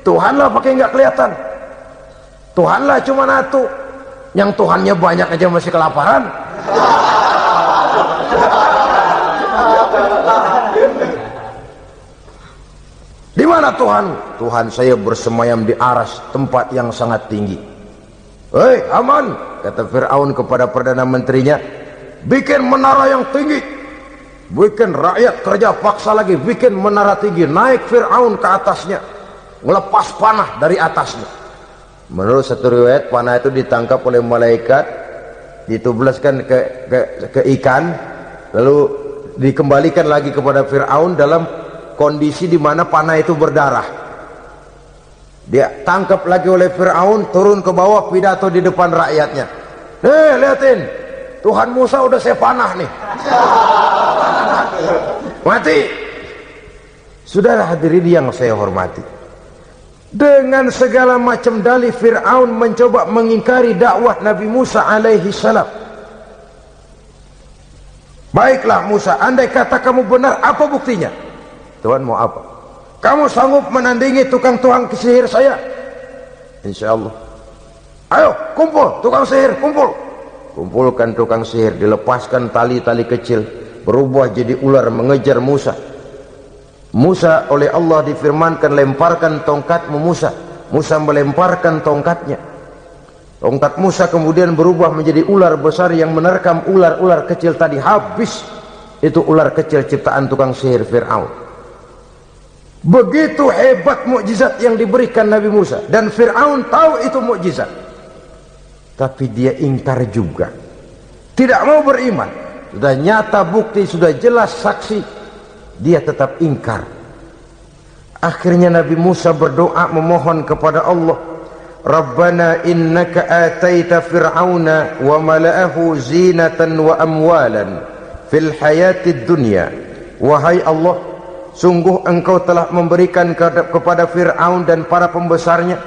[SPEAKER 1] Tuhanlah pakai nggak kelihatan, Tuhanlah cuma satu, yang Tuhannya banyak aja masih kelaparan. Di mana Tuhan? Tuhan saya bersemayam di aras, tempat yang sangat tinggi. Hei Haman, kata Fir'aun kepada Perdana Menterinya, bikin menara yang tinggi, bikin rakyat kerja paksa lagi, bikin menara tinggi. Naik Fir'aun ke atasnya, melepas panah dari atasnya. Menurut satu riwayat, panah itu ditangkap oleh malaikat, ditublaskan ke ikan, lalu dikembalikan lagi kepada Fir'aun dalam kondisi di mana panah itu berdarah. Dia tangkap lagi oleh Fir'aun, turun ke bawah, pidato di depan rakyatnya. Lihatin, Tuhan Musa udah saya panah nih. Mati. Saudara hadirin yang saya hormati, dengan segala macam dalih Fir'aun mencoba mengingkari dakwah Nabi Musa alaihi salam. Baiklah Musa, andai kata kamu benar, apa buktinya? Tuhan mau apa? Kamu sanggup menandingi tukang sihir saya? Insya Allah. Ayo kumpul tukang sihir, kumpul. Kumpulkan tukang sihir, dilepaskan tali-tali kecil, berubah jadi ular mengejar Musa. Musa oleh Allah difirmankan, lemparkan tongkatmu Musa. Musa melemparkan tongkatnya. Tongkat Musa kemudian berubah menjadi ular besar yang menerkam ular-ular kecil tadi. Habis itu ular kecil ciptaan tukang sihir Fir'aun. Begitu hebat mukjizat yang diberikan Nabi Musa, dan Fir'aun tahu itu mukjizat, tapi dia ingkar juga, tidak mau beriman. Sudah nyata bukti, sudah jelas saksi, dia tetap ingkar. Akhirnya Nabi Musa berdoa memohon kepada Allah, Rabbana innaka ataita fir'auna wa mala'ahu zinatan wa amwalan fil hayatid dunya. Wahai Allah, sungguh engkau telah memberikan kepada Fir'aun dan para pembesarnya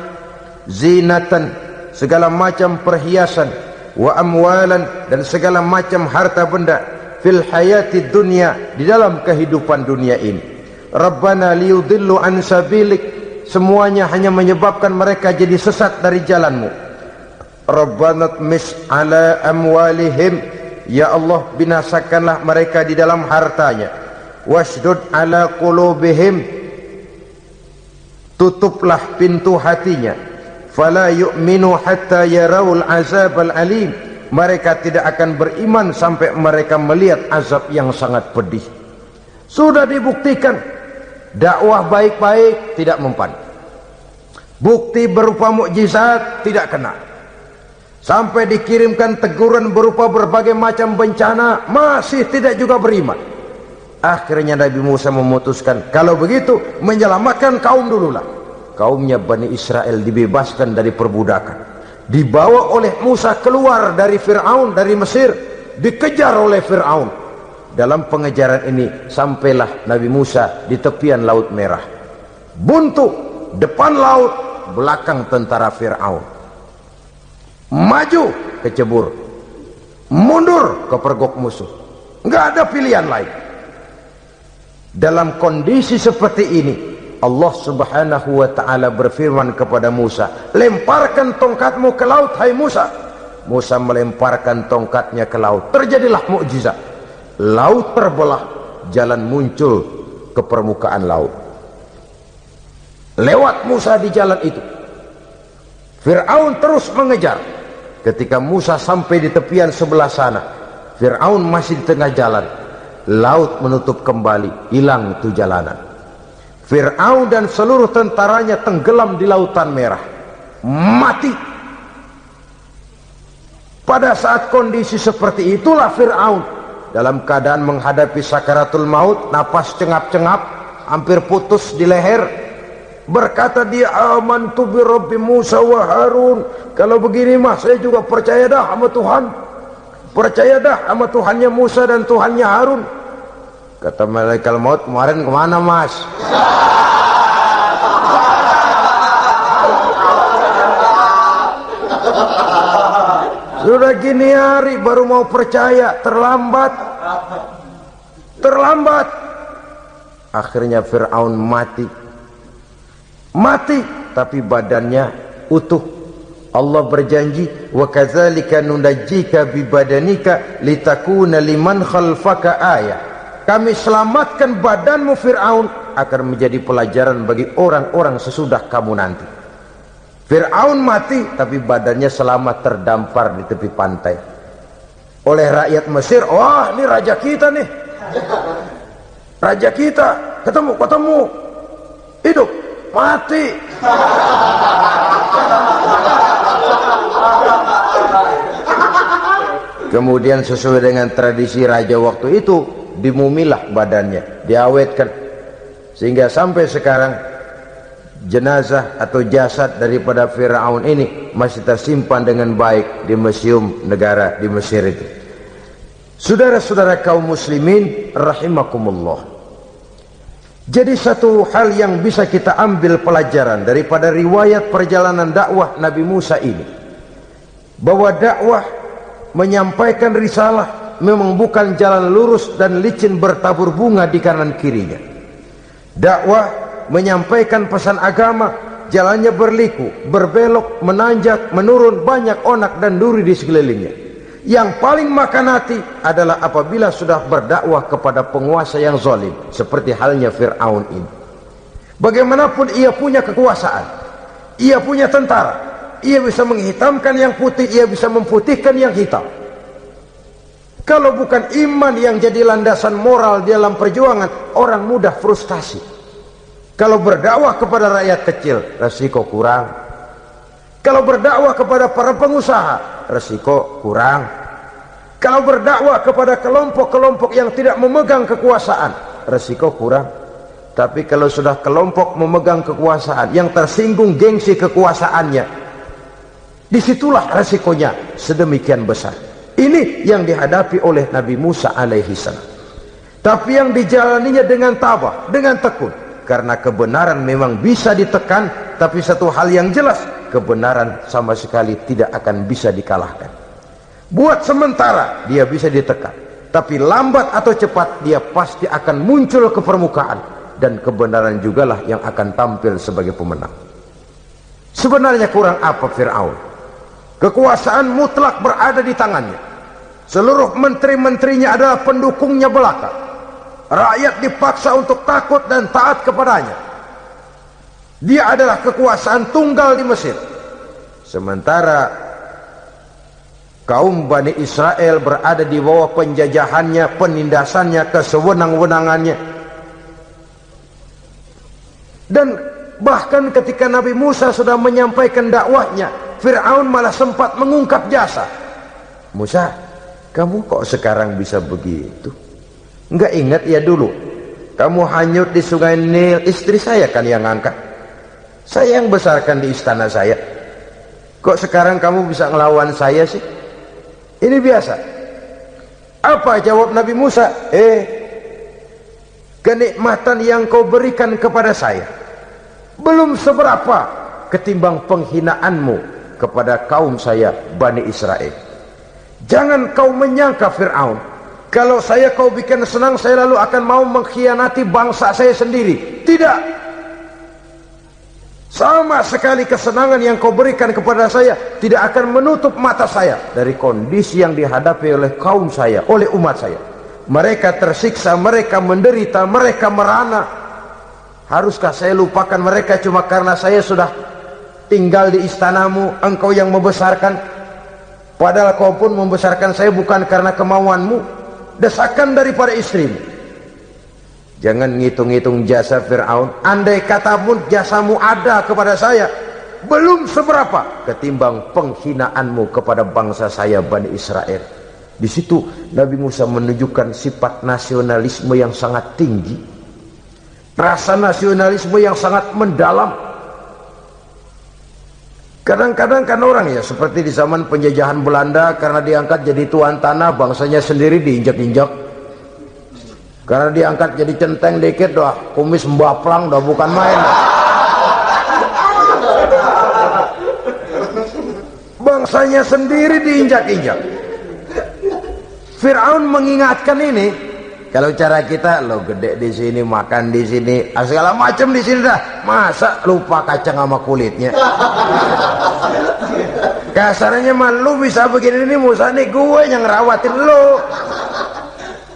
[SPEAKER 1] zinatan, segala macam perhiasan, wa amwalan, dan segala macam harta benda, fil hayati dunia, di dalam kehidupan dunia ini. Rabbana liyudillu an sabilik, semuanya hanya menyebabkan mereka jadi sesat dari jalanmu. Rabbana tmis ala amwalihim, ya Allah binasakanlah mereka di dalam hartanya. Wasdud ala qulubihim, tutuplah pintu hatinya. Fala yu'minu hatta yarawul azabal alim, mereka tidak akan beriman sampai mereka melihat azab yang sangat pedih. Sudah dibuktikan dakwah baik-baik tidak mempan, bukti berupa mukjizat tidak kena, sampai dikirimkan teguran berupa berbagai macam bencana masih tidak juga beriman. Akhirnya Nabi Musa memutuskan, kalau begitu menyelamatkan kaum dululah. Kaumnya Bani Israel dibebaskan dari perbudakan, dibawa oleh Musa keluar dari Fir'aun, dari Mesir, dikejar oleh Fir'aun. Dalam pengejaran ini sampailah Nabi Musa di tepian Laut Merah. Buntu, depan laut, belakang tentara Fir'aun. Maju kecebur, mundur kepergok musuh, nggak ada pilihan lain. Dalam kondisi seperti ini, Allah subhanahu wa ta'ala berfirman kepada Musa, lemparkan tongkatmu ke laut, hai Musa. Musa melemparkan tongkatnya ke laut, terjadilah mukjizat. Laut terbelah, jalan muncul ke permukaan laut. Lewat Musa di jalan itu, Fir'aun terus mengejar. Ketika Musa sampai di tepian sebelah sana, Fir'aun masih di tengah jalan. Laut menutup kembali, hilang itu jalanan. Fir'aun dan seluruh tentaranya tenggelam di Lautan Merah. mati. Pada saat kondisi seperti itulah Fir'aun dalam keadaan menghadapi sakaratul maut, napas cengap-cengap, hampir putus di leher, berkata dia, amantu bi Rabbi Musa wa Harun. Kalau begini mah saya juga percaya dah sama Tuhan, percaya dah sama Tuhannya Musa dan Tuhannya Harun. Kata malaikat maut, kemarin kemana mas? Sudah gini hari baru mau percaya, terlambat. Akhirnya Fir'aun mati, tapi badannya utuh. Allah berjanji, wa kadzalika nunajjika bi badanika litakuna liman khalfaka ayah. Kami selamatkan badanmu Fir'aun agar menjadi pelajaran bagi orang-orang sesudah kamu nanti. Fir'aun mati tapi badannya selamat terdampar di tepi pantai oleh rakyat Mesir. Wah, ini raja kita nih, raja kita ketemu hidup mati. Kemudian sesuai dengan tradisi raja waktu itu, dimumilah badannya, diawetkan, sehingga sampai sekarang jenazah atau jasad daripada Fir'aun ini masih tersimpan dengan baik di museum negara di Mesir itu. Saudara-saudara kaum muslimin rahimakumullah, jadi satu hal yang bisa kita ambil pelajaran daripada riwayat perjalanan dakwah Nabi Musa ini, bahwa dakwah menyampaikan risalah memang bukan jalan lurus dan licin bertabur bunga di kanan kirinya. Dakwah menyampaikan pesan agama, jalannya berliku, berbelok, menanjak, menurun, banyak onak dan duri di sekelilingnya. Yang paling makan hati adalah apabila sudah berdakwah kepada penguasa yang zalim, seperti halnya Fir'aun ini. Bagaimanapun ia punya kekuasaan, ia punya tentara, ia bisa menghitamkan yang putih, ia bisa memutihkan yang hitam. Kalau bukan iman yang jadi landasan moral dalam perjuangan, orang mudah frustasi. Kalau berdakwah kepada rakyat kecil, resiko kurang. Kalau berdakwah kepada para pengusaha, resiko kurang. Kalau berdakwah kepada kelompok-kelompok yang tidak memegang kekuasaan, resiko kurang. Tapi kalau sudah kelompok memegang kekuasaan, yang tersinggung gengsi kekuasaannya, disitulah resikonya sedemikian besar. Ini yang dihadapi oleh Nabi Musa alaihi salam. Tapi yang dijalaninya dengan tabah, dengan tekun. Karena kebenaran memang bisa ditekan, tapi satu hal yang jelas, kebenaran sama sekali tidak akan bisa dikalahkan. Buat sementara dia bisa ditekan, tapi lambat atau cepat dia pasti akan muncul ke permukaan, dan kebenaran jugalah yang akan tampil sebagai pemenang. Sebenarnya kurang apa Fir'aun? Kekuasaan mutlak berada di tangannya. Seluruh menteri-menterinya adalah pendukungnya belaka. Rakyat dipaksa untuk takut dan taat kepadanya. Dia adalah kekuasaan tunggal di Mesir. Sementara kaum Bani Israel berada di bawah penjajahannya, penindasannya, kesewenang-wenangannya. Dan bahkan ketika Nabi Musa sudah menyampaikan dakwahnya, Fir'aun malah sempat mengungkap jasa. Musa, kamu kok sekarang bisa begitu? Enggak ingat ya dulu kamu hanyut di sungai Nil, istri saya kan yang ngangkat, saya yang besarkan di istana saya. Kok sekarang kamu bisa ngelawan saya sih? Ini biasa. Apa jawab Nabi Musa? Kenikmatan yang kau berikan kepada saya belum seberapa ketimbang penghinaanmu kepada kaum saya Bani Israel. Jangan kau menyangka Fir'aun, kalau kau bikin senang, saya lalu akan mau mengkhianati bangsa saya sendiri. Tidak. Sama sekali kesenangan yang kau berikan kepada saya tidak akan menutup mata saya dari kondisi yang dihadapi oleh kaum saya, oleh umat saya. Mereka tersiksa, mereka menderita, mereka merana. Haruskah saya lupakan mereka cuma karena saya sudah tinggal di istanamu, engkau yang membesarkan? Padahal kau pun membesarkan saya bukan karena kemauanmu. Desakan daripada istrimu. Jangan ngitung-ngitung jasa Fir'aun. Andai kata pun jasamu ada kepada saya, belum seberapa ketimbang penghinaanmu kepada bangsa saya Bani Israel. Di situ Nabi Musa menunjukkan sifat nasionalisme yang sangat tinggi, rasa nasionalisme yang sangat mendalam. Kadang-kadang kan orang ya seperti di zaman penjajahan Belanda, karena diangkat jadi tuan tanah, bangsanya sendiri diinjak-injak. Karena diangkat jadi centeng dikit dah, kumis mbaplang dah, bukan main. Bangsanya sendiri diinjak-injak. Fir'aun mengingatkan ini, kalau cara kita lo gede di sini, makan di sini, segala macam di sini dah, masa lupa kacang sama kulitnya. Kasarnya mah lu bisa begini nih Musa, nih gue yang ngerawatin lu,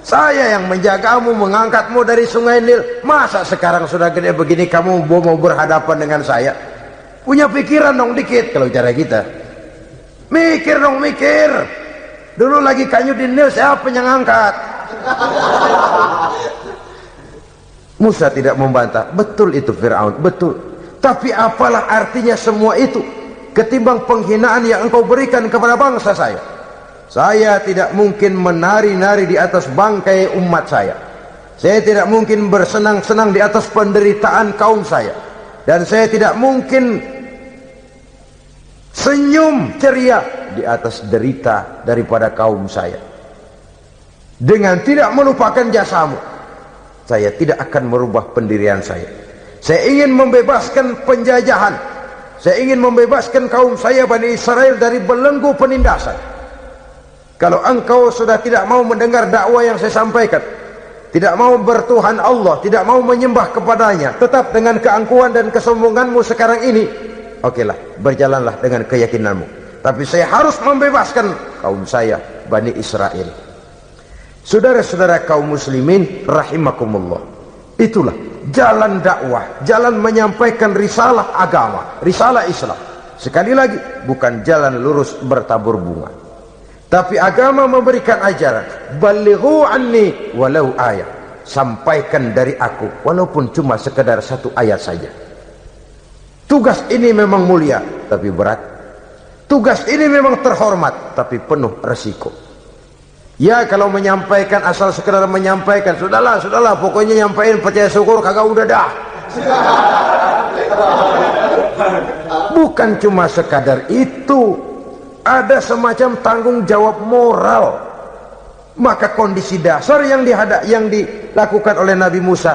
[SPEAKER 1] saya yang menjagamu, mengangkatmu dari sungai Nil. Masa sekarang sudah gede begini kamu mau berhadapan dengan saya? Punya pikiran dong dikit kalau cara kita. Mikir dong, mikir. Dulu lagi kayu di Nil, siapa yang angkat? Musa tidak membantah. Betul itu Fir'aun, betul. Tapi apalah artinya semua itu ketimbang penghinaan yang engkau berikan kepada bangsa saya? Saya tidak mungkin menari-nari di atas bangkai umat saya. Saya tidak mungkin bersenang-senang di atas penderitaan kaum saya. Dan saya tidak mungkin senyum ceria di atas derita daripada kaum saya. Dengan tidak melupakan jasamu, saya tidak akan merubah pendirian saya. Saya ingin membebaskan penjajahan. Saya ingin membebaskan kaum saya Bani Israel dari belenggu penindasan. Kalau engkau sudah tidak mau mendengar dakwah yang saya sampaikan, tidak mau bertuhan Allah, tidak mau menyembah kepadanya, tetap dengan keangkuhan dan kesombonganmu sekarang ini, okelah, berjalanlah dengan keyakinanmu. Tapi saya harus membebaskan kaum saya Bani Israel. Saudara-saudara kaum muslimin rahimakumullah, itulah jalan dakwah, jalan menyampaikan risalah agama, risalah Islam. Sekali lagi, bukan jalan lurus bertabur bunga, tapi agama memberikan ajaran, balighu anni walau ayat, sampaikan dari aku walaupun cuma sekedar satu ayat saja. Tugas ini memang mulia tapi berat. Tugas ini memang terhormat tapi penuh resiko. Ya kalau menyampaikan asal sekedar menyampaikan, sudahlah, pokoknya nyampaikan, percaya syukur kagak, udah dah. Bukan cuma sekadar itu, ada semacam tanggung jawab moral. Maka kondisi dasar yang dilakukan oleh Nabi Musa,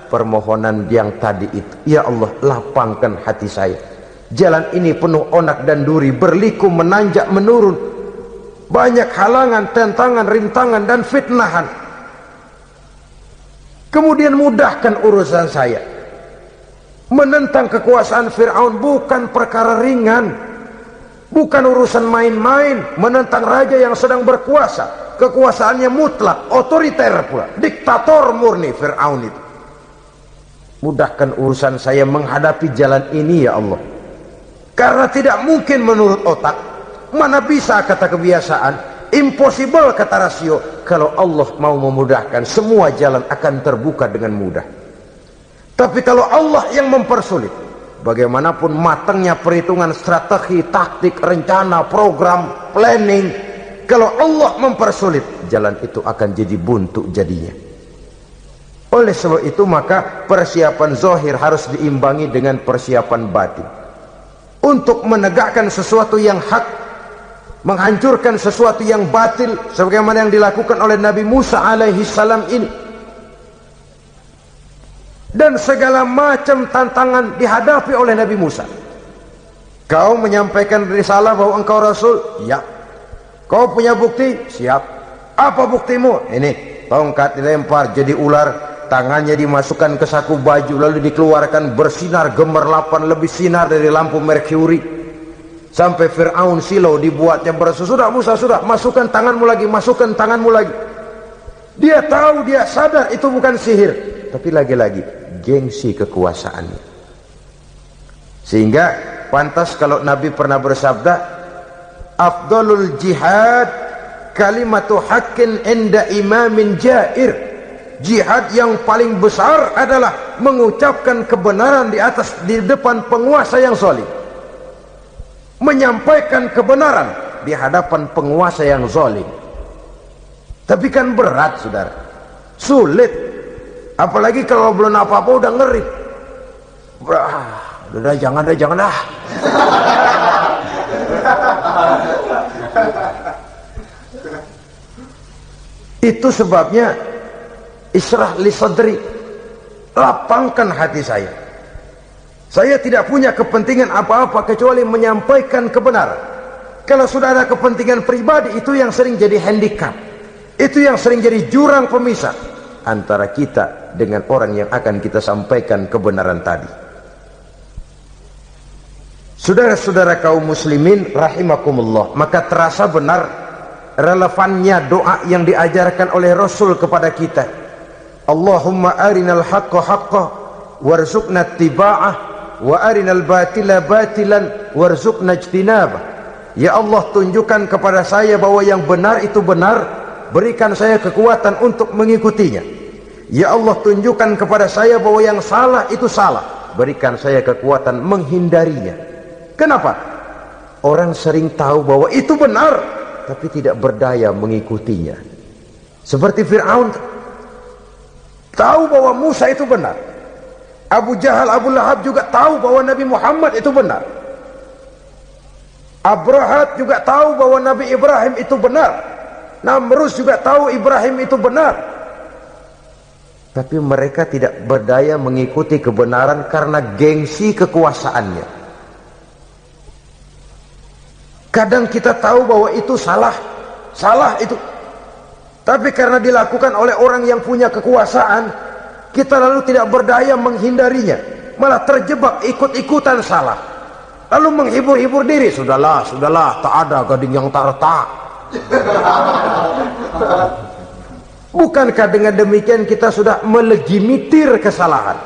[SPEAKER 1] permohonan yang tadi itu, ya Allah lapangkan hati saya. Jalan ini penuh onak dan duri, berliku, menanjak, menurun, banyak halangan, tantangan, rintangan dan fitnahan. Kemudian mudahkan urusan saya. Menentang kekuasaan Fir'aun bukan perkara ringan, bukan urusan main-main. Menentang raja yang sedang berkuasa, kekuasaannya mutlak, otoriter pula, diktator murni Fir'aun itu. Mudahkan urusan saya menghadapi jalan ini ya Allah. Karena tidak mungkin menurut otak, mana bisa kata kebiasaan, impossible kata rasio. Kalau Allah mau memudahkan, semua jalan akan terbuka dengan mudah. Tapi kalau Allah yang mempersulit, bagaimanapun matangnya perhitungan strategi, taktik, rencana, program, planning, kalau Allah mempersulit, jalan itu akan jadi buntu jadinya. Oleh sebab itu maka persiapan zahir harus diimbangi dengan persiapan batin. Untuk menegakkan sesuatu yang hak, menghancurkan sesuatu yang batil, sebagaimana yang dilakukan oleh Nabi Musa alaihi salam ini. Dan segala macam tantangan dihadapi oleh Nabi Musa. Kau menyampaikan risalah bahwa engkau Rasul? Ya. Kau punya bukti? Siap. Apa buktimu? Ini, tongkat dilempar jadi ular, tangannya dimasukkan ke saku baju, lalu dikeluarkan bersinar gemerlapan, lebih sinar dari lampu merkuri. Sampai Fir'aun silau dibuatnya berasa, sudah Musa, sudah, masukkan tanganmu lagi, masukkan tanganmu lagi. Dia tahu, dia sadar itu bukan sihir, tapi lagi-lagi gengsi kekuasaannya. Sehingga pantas kalau Nabi pernah bersabda, afdalul jihad kalimatu haqqin inda imamin jair. Jihad yang paling besar adalah mengucapkan kebenaran di depan penguasa yang zalim. menyampaikan kebenaran di hadapan penguasa yang zalim. Tapi kan berat, saudara, sulit, apalagi kalau belum apa-apa udah ngeri. Udah jangan dah. Itu sebabnya Ishrah li sadri, lapangkan hati saya. Saya tidak punya kepentingan apa-apa kecuali menyampaikan kebenaran. Kalau sudah ada kepentingan pribadi, itu yang sering jadi handicap, itu yang sering jadi jurang pemisah antara kita dengan orang yang akan kita sampaikan kebenaran tadi. Saudara-saudara kaum muslimin rahimakumullah, maka terasa benar relevannya doa yang diajarkan oleh Rasul kepada kita. Allahumma arinal haqqa haqqa warzuqna ittiba'ah wa arinal batila batilan warzuqna ijtinabah. Ya Allah, tunjukkan kepada saya bahwa yang benar itu benar, berikan saya kekuatan untuk mengikutinya. Ya Allah, tunjukkan kepada saya bahwa yang salah itu salah, berikan saya kekuatan menghindarinya. Kenapa? Orang sering tahu bahwa itu benar, tapi tidak berdaya mengikutinya. Seperti Fir'aun tahu bahwa Musa itu benar. Abu Jahal, Abu Lahab juga tahu bahwa Nabi Muhammad itu benar. Abrahat juga tahu bahwa Nabi Ibrahim itu benar. Namrus juga tahu Ibrahim itu benar. Tapi mereka tidak berdaya mengikuti kebenaran karena gengsi kekuasaannya. Kadang kita tahu bahwa itu salah itu, tapi karena dilakukan oleh orang yang punya kekuasaan, kita lalu tidak berdaya menghindarinya, malah terjebak ikut-ikutan salah, lalu menghibur-hibur diri. Sudahlah, tak ada gading yang tak retak. Bukankah dengan demikian kita sudah melegimitir kesalahan?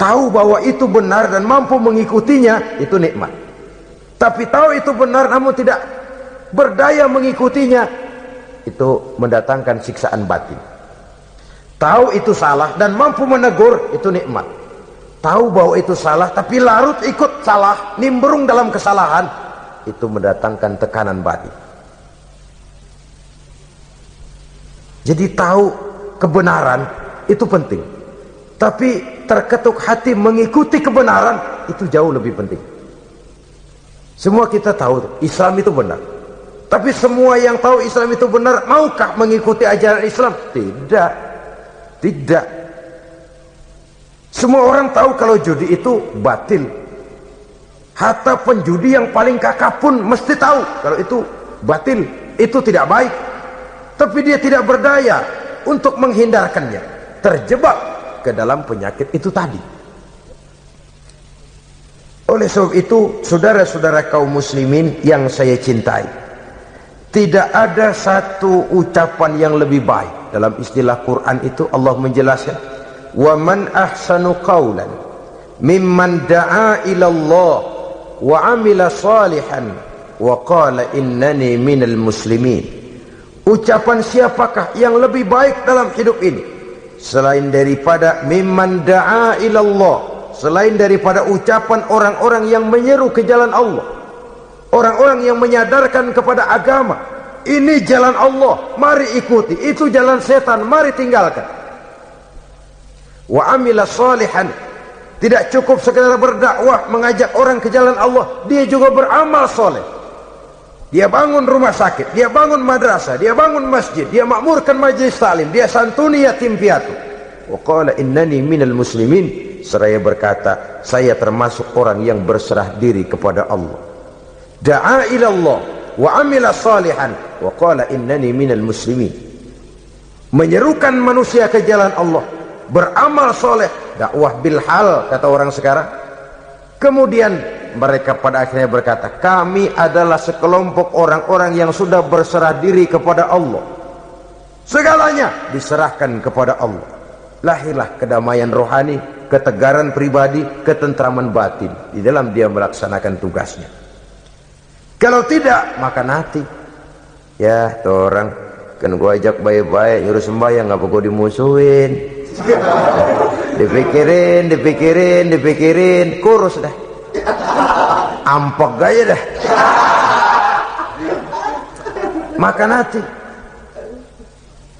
[SPEAKER 1] Tahu bahwa itu benar dan mampu mengikutinya, itu nikmat. Tapi tahu itu benar namun tidak berdaya mengikutinya, itu mendatangkan siksaan batin. Tahu itu salah dan mampu menegur, itu nikmat. Tahu bahwa itu salah tapi larut ikut salah, nimbrung dalam kesalahan, itu mendatangkan tekanan batin. Jadi tahu kebenaran itu penting, tapi terketuk hati mengikuti kebenaran itu jauh lebih penting. Semua kita tahu Islam itu benar, tapi semua yang tahu Islam itu benar maukah mengikuti ajaran Islam? Tidak. Semua orang tahu kalau judi itu batil. Hatta penjudi yang paling kakap pun mesti tahu kalau itu batil, itu tidak baik. Tapi dia tidak berdaya untuk menghindarkannya, terjebak ke dalam penyakit itu tadi. Oleh sebab itu, saudara-saudara kaum muslimin yang saya cintai, tidak ada satu ucapan yang lebih baik. Dalam istilah Quran itu Allah menjelaskan, wa man ahsanu qawlan mimman da'a ila Allah wa amila salihan wa qala innani minal muslimin. Ucapan siapakah yang lebih baik dalam hidup ini selain daripada mimman da'a ila Allah, selain daripada ucapan orang-orang yang menyeru ke jalan Allah, orang-orang yang menyadarkan kepada agama, ini jalan Allah, mari ikuti, itu jalan setan, mari tinggalkan. Wa amila salihan, tidak cukup sekedar berdakwah mengajak orang ke jalan Allah, dia juga beramal soleh. Dia bangun rumah sakit, dia bangun madrasah, dia bangun masjid, dia makmurkan majelis taklim, dia santuni yatim piatu. Wa qala innani minal muslimin, seraya berkata, saya termasuk orang yang berserah diri kepada Allah. Da'a ila Allah wa amila salihan wa qala innani minal muslimin. Menyerukan manusia ke jalan Allah, beramal soleh, dakwah bil hal kata orang sekarang. Kemudian mereka pada akhirnya berkata, kami adalah sekelompok orang-orang yang sudah berserah diri kepada Allah. Segalanya diserahkan kepada Allah. Lahirlah kedamaian rohani, ketegaran pribadi, ketentraman batin di dalam dia melaksanakan tugasnya. Kalau tidak, maka nanti ya tuh orang kan gua ajak baik-baik nyuruh sembahyang, ngapa gua dimusuhin? dipikirin kurus dah. ampok gaya dah. Makan hati.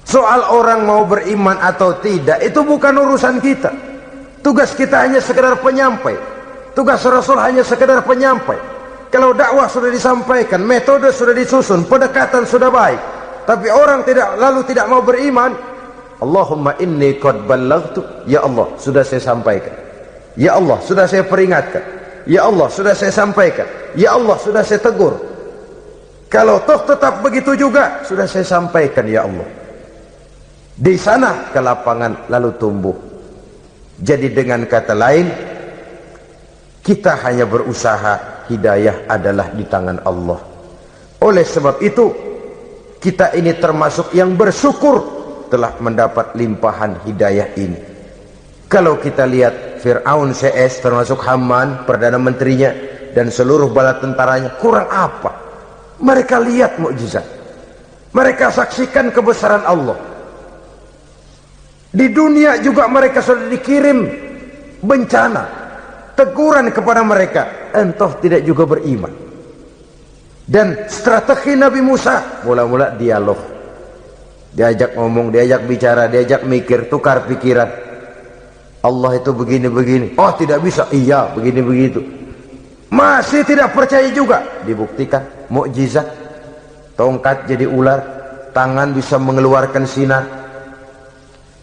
[SPEAKER 1] Soal orang mau beriman atau tidak itu bukan urusan kita. Tugas kita hanya sekedar penyampai. Tugas Rasul hanya sekedar penyampai. Kalau dakwah sudah disampaikan, metode sudah disusun, pendekatan sudah baik, tapi orang tidak mau beriman, Allahumma inni qad ballaghtu, ya Allah sudah saya sampaikan, ya Allah sudah saya peringatkan, ya Allah sudah saya sampaikan, ya Allah sudah saya tegur. Kalau toh tetap begitu juga, sudah saya sampaikan ya Allah. Di sana ke lapangan lalu tumbuh. Jadi dengan kata lain, kita hanya berusaha, hidayah adalah di tangan Allah. Oleh sebab itu, kita ini termasuk yang bersyukur telah mendapat limpahan hidayah ini. Kalau kita lihat Fir'aun CS termasuk Haman, Perdana Menterinya, dan seluruh bala tentaranya, kurang apa? Mereka lihat mukjizat. Mereka saksikan kebesaran Allah. Di dunia juga mereka sudah dikirim bencana, teguran kepada mereka, entah tidak juga beriman. Dan strategi Nabi Musa mula-mula dialog, diajak ngomong, diajak bicara, diajak mikir, tukar pikiran. Allah itu begini-begini, oh tidak bisa, iya begini begitu. Masih tidak percaya juga, dibuktikan mukjizat, tongkat jadi ular, tangan bisa mengeluarkan sinar.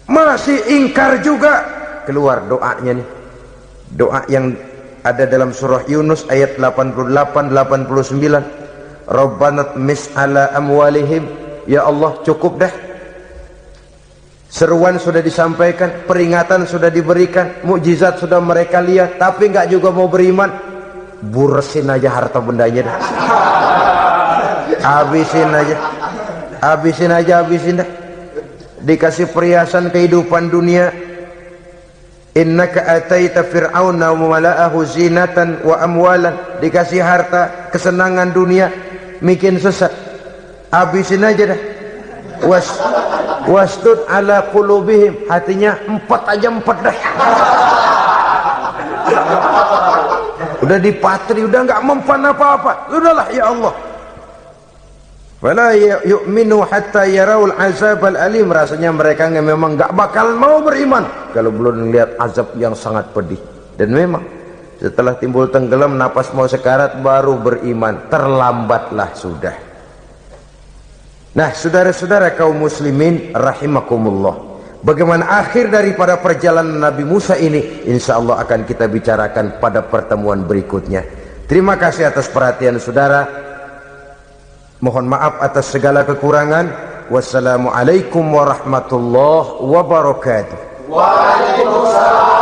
[SPEAKER 1] Masih ingkar juga, keluar doanya nih, doa yang ada dalam surah Yunus ayat 88-89, Rabbana tmis ala amwalihim, ya Allah cukup dah. Seruan sudah disampaikan, peringatan sudah diberikan, mukjizat sudah mereka lihat, tapi nggak juga mau beriman. Buresin aja harta bendanya dah, habisin aja, habisin dah. Dikasih perhiasan kehidupan dunia, innaka ataita fir'auna wa mala'ahu zinatan wa amwalan, dikasih harta, kesenangan dunia, bikin sesat, habisin aja dah. Wasdud ala qulubihim, hatinya empat dah. Udah dipatri, udah nggak mempan apa-apa, sudahlah ya Allah. Wala yu'minu hatta yarawul azabal alim, rasanya mereka memang nggak bakal mau beriman kalau belum melihat azab yang sangat pedih. Dan memang setelah timbul tenggelam, napas mau sekarat, baru beriman, terlambatlah sudah. Nah, saudara-saudara kaum muslimin rahimakumullah, bagaimana akhir daripada perjalanan Nabi Musa ini, insya Allah akan kita bicarakan pada pertemuan berikutnya. Terima kasih atas perhatian saudara. Mohon maaf atas segala kekurangan. Wassalamualaikum warahmatullahi wabarakatuh.
[SPEAKER 2] Waalaikumsalam.